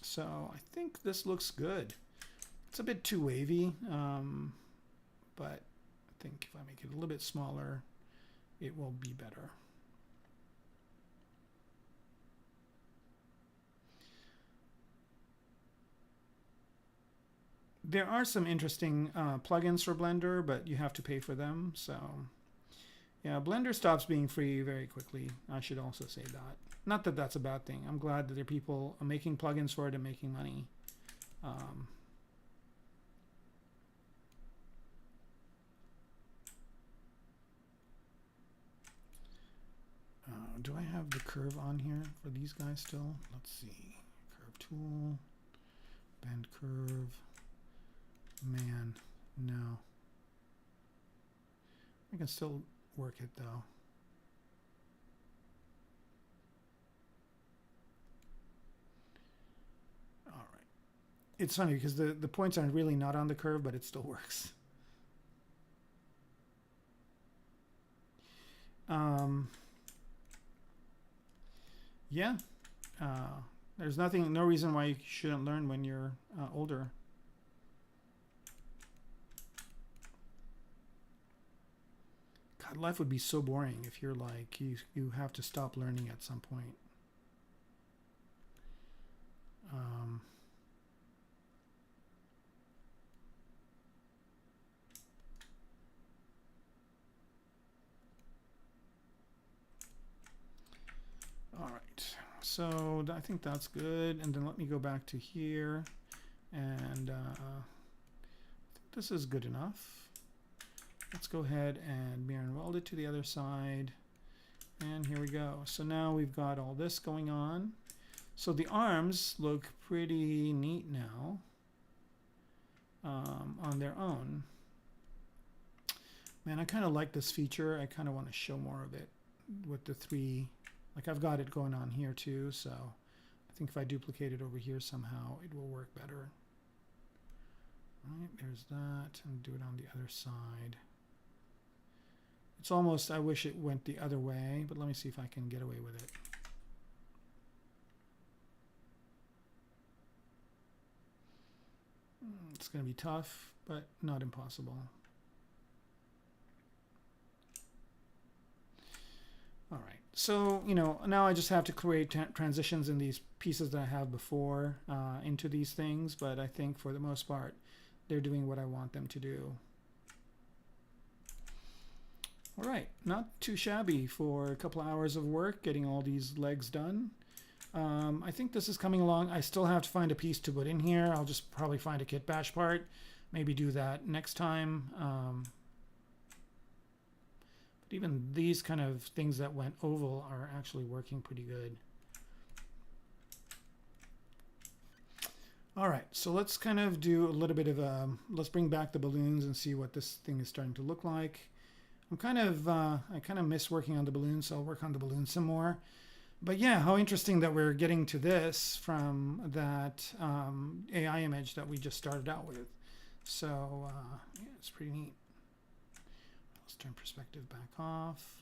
so I think this looks good. It's a bit too wavy, but I think if I make it a little bit smaller, it will be better. There are some interesting plugins for Blender, but you have to pay for them. So yeah, Blender stops being free very quickly. I should also say that. Not that that's a bad thing. I'm glad that there are people making plugins for it and making money. Do I have the curve on here for these guys still? Let's see. Curve tool, bend curve. Man, no. I can still work it though. All right. It's funny because the points are really not on the curve, but it still works. Yeah. There's no reason why you shouldn't learn when you're older. God, life would be so boring if you're like, you have to stop learning at some point. All right, so I think that's good. And then let me go back to here, and I think this is good enough. Let's go ahead and mirror and weld it to the other side. And here we go. So now we've got all this going on. So the arms look pretty neat now on their own. Man, I kind of like this feature. I kind of want to show more of it with the three. Like, I've got it going on here too. So I think if I duplicate it over here somehow, it will work better. All right, there's that. And do it on the other side. It's almost, I wish it went the other way, but let me see if I can get away with it. It's going to be tough, but not impossible. All right, so, now I just have to create transitions in these pieces that I have before into these things, but I think for the most part, they're doing what I want them to do. All right, not too shabby for a couple hours of work getting all these legs done. I think this is coming along. I still have to find a piece to put in here. I'll just probably find a kit bash part. Maybe do that next time. But even these kind of things that went oval are actually working pretty good. All right, so let's kind of do a little bit of let's bring back the balloons and see what this thing is starting to look like. I kind of miss working on the balloon, so I'll work on the balloon some more. But yeah, how interesting that we're getting to this from that AI image that we just started out with. So yeah, it's pretty neat. Let's turn perspective back off.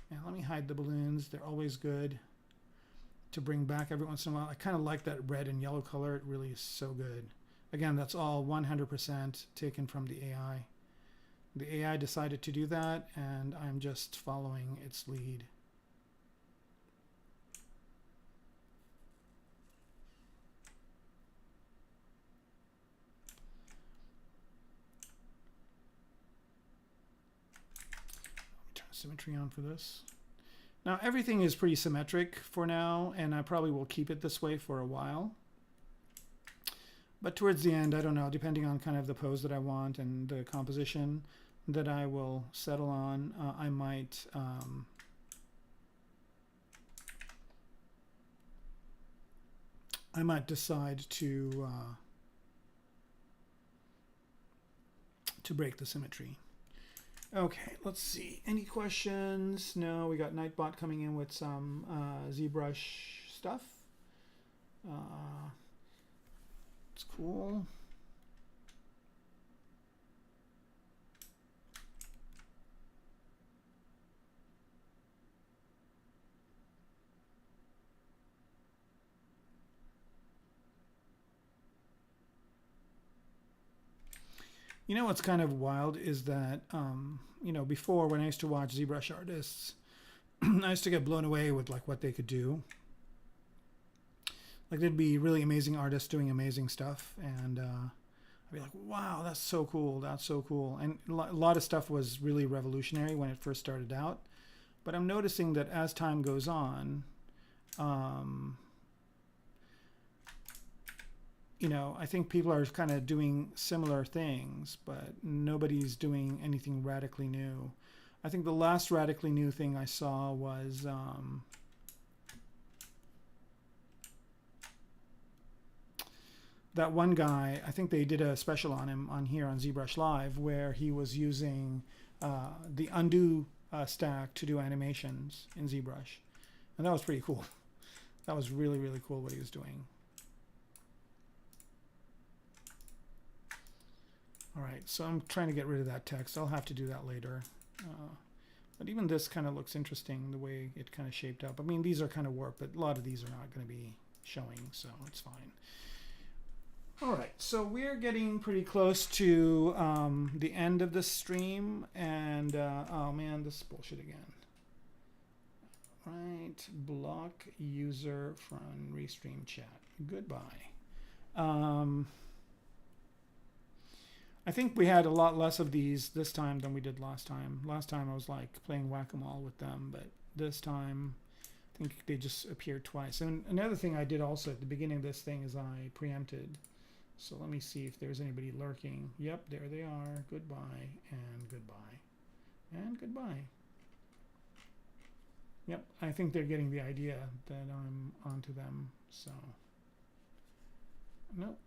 And let me hide the balloons. They're always good to bring back every once in a while. I kind of like that red and yellow color. It really is so good. Again, that's all 100% taken from the AI. The AI decided to do that, and I'm just following its lead. Turn symmetry on for this. Now everything is pretty symmetric for now, and I probably will keep it this way for a while. But towards the end, I don't know, depending on kind of the pose that I want and the composition that I will settle on, I might decide to break the symmetry. Okay, let's see. Any questions? No, we got Nightbot coming in with some ZBrush stuff. It's cool. You know what's kind of wild is that, you know, before when I used to watch ZBrush artists, I used to get blown away with like what they could do. Like there'd be really amazing artists doing amazing stuff, and I'd be like, wow, that's so cool, that's so cool. And a lot of stuff was really revolutionary when it first started out. But I'm noticing that as time goes on, you know, I think people are kind of doing similar things, but nobody's doing anything radically new. I think the last radically new thing I saw was that one guy. I think they did a special on him on here on ZBrush Live, where he was using the undo stack to do animations in ZBrush, and that was pretty cool. That was really, really cool what he was doing. All right, so I'm trying to get rid of that text. I'll have to do that later. But even this kind of looks interesting, the way it kind of shaped up. I mean, these are kind of warped, but a lot of these are not going to be showing, so it's fine. All right, so we're getting pretty close to the end of the stream, and oh man, this is bullshit again. Right, block user from restream chat. Goodbye. I think we had a lot less of these this time than we did last time. Last time I was like playing whack-a-mole with them, but this time I think they just appeared twice. And another thing I did also at the beginning of this thing is I preempted. So let me see if there's anybody lurking. Yep, there they are. Goodbye and goodbye and goodbye. Yep, I think they're getting the idea that I'm onto them. So nope.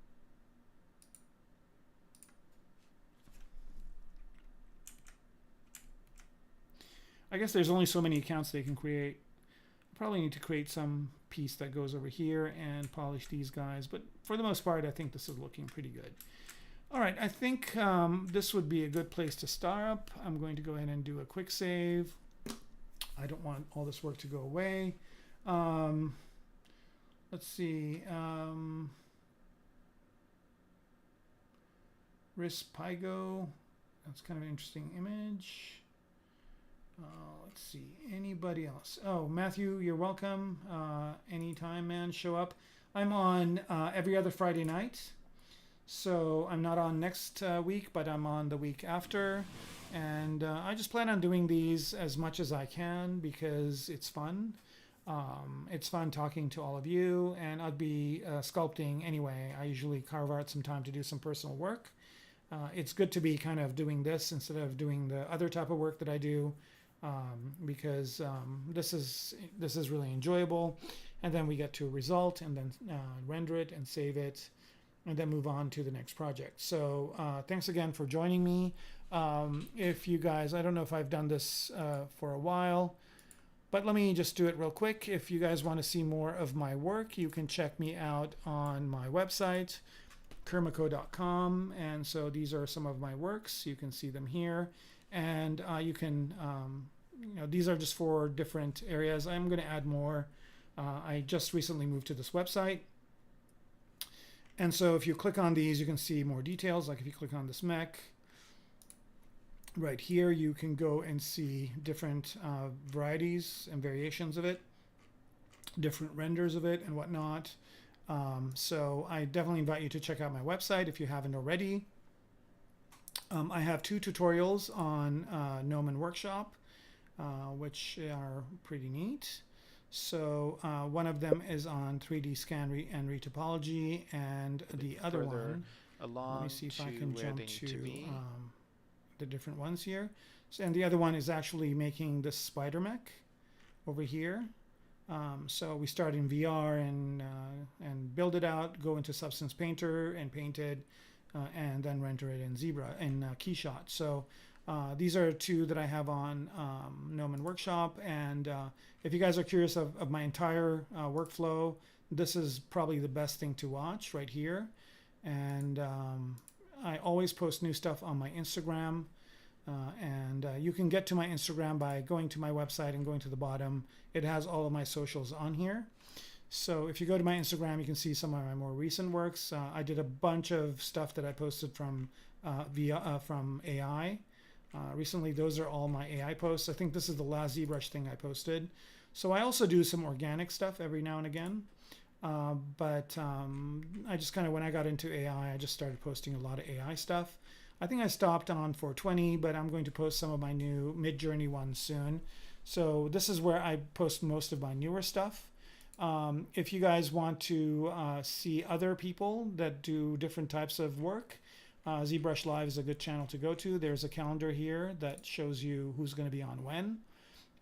I guess there's only so many accounts they can create. Probably need to create some piece that goes over here and polish these guys. But for the most part, I think this is looking pretty good. All right, I think this would be a good place to start. I'm going to go ahead and do a quick save. I don't want all this work to go away. Let's see. Rispygo. That's kind of an interesting image. Let's see, anybody else? Oh, Matthew, you're welcome. Anytime, man, show up. I'm on every other Friday night. So I'm not on next week, but I'm on the week after. And I just plan on doing these as much as I can because it's fun. It's fun talking to all of you, and I'd be sculpting anyway. I usually carve out some time to do some personal work. It's good to be kind of doing this instead of doing the other type of work that I do. Because this is really enjoyable, and then we get to a result and then render it and save it and then move on to the next project. So thanks again for joining me. If you guys, I don't know if I've done this for a while, but let me just do it real quick. If you guys want to see more of my work, you can check me out on my website, Kermaco.com. And so these are some of my works. You can see them here. And you can, these are just for different areas. I'm going to add more. I just recently moved to this website. And so if you click on these, you can see more details. Like if you click on this mech, right here, you can go and see different varieties and variations of it, different renders of it and whatnot. So I definitely invite you to check out my website if you haven't already. I have 2 tutorials on Gnomon Workshop, which are pretty neat. So one of them is on 3D scan and retopology, and the other one, let me see if I can jump to the different ones here. So, and the other one is actually making this spider mech over here. So we start in VR and build it out, go into Substance Painter and paint it, and then render it in ZBrush in Keyshot. So these are 2 that I have on Gnomon Workshop, and if you guys are curious of my entire workflow, this is probably the best thing to watch right here. And I always post new stuff on my Instagram, and you can get to my Instagram by going to my website and going to the bottom. It has all of my socials on here. So if you go to my Instagram, you can see some of my more recent works. I did a bunch of stuff that I posted from AI. Recently, those are all my AI posts. I think this is the last ZBrush thing I posted. So I also do some organic stuff every now and again. But I just kind of, when I got into AI, I just started posting a lot of AI stuff. I think I stopped on 420, but I'm going to post some of my new Mid-Journey ones soon. So this is where I post most of my newer stuff. If you guys want to see other people that do different types of work, ZBrush Live is a good channel to go to. There's a calendar here that shows you who's going to be on when.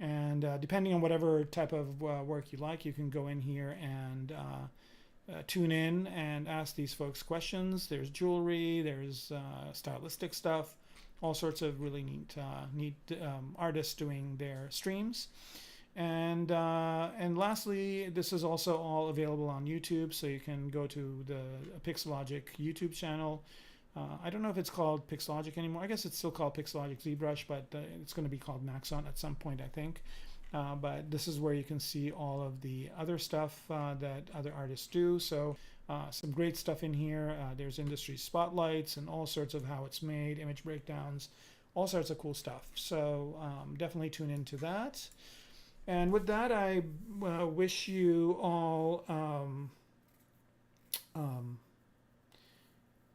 And depending on whatever type of work you like, you can go in here and tune in and ask these folks questions. There's jewelry, there's stylistic stuff, all sorts of really neat artists doing their streams. And lastly, this is also all available on YouTube, so you can go to the Pixelogic YouTube channel. I don't know if it's called Pixelogic anymore. I guess it's still called Pixelogic ZBrush, but it's going to be called Maxon at some point, I think. But this is where you can see all of the other stuff that other artists do. So some great stuff in here. There's industry spotlights and all sorts of how it's made, image breakdowns, all sorts of cool stuff. So definitely tune into that. And with that, I wish you all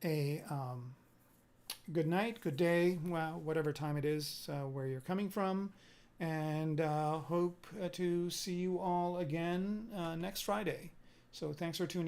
a good night, good day, well, whatever time it is where you're coming from, and hope to see you all again next Friday. So thanks for tuning in.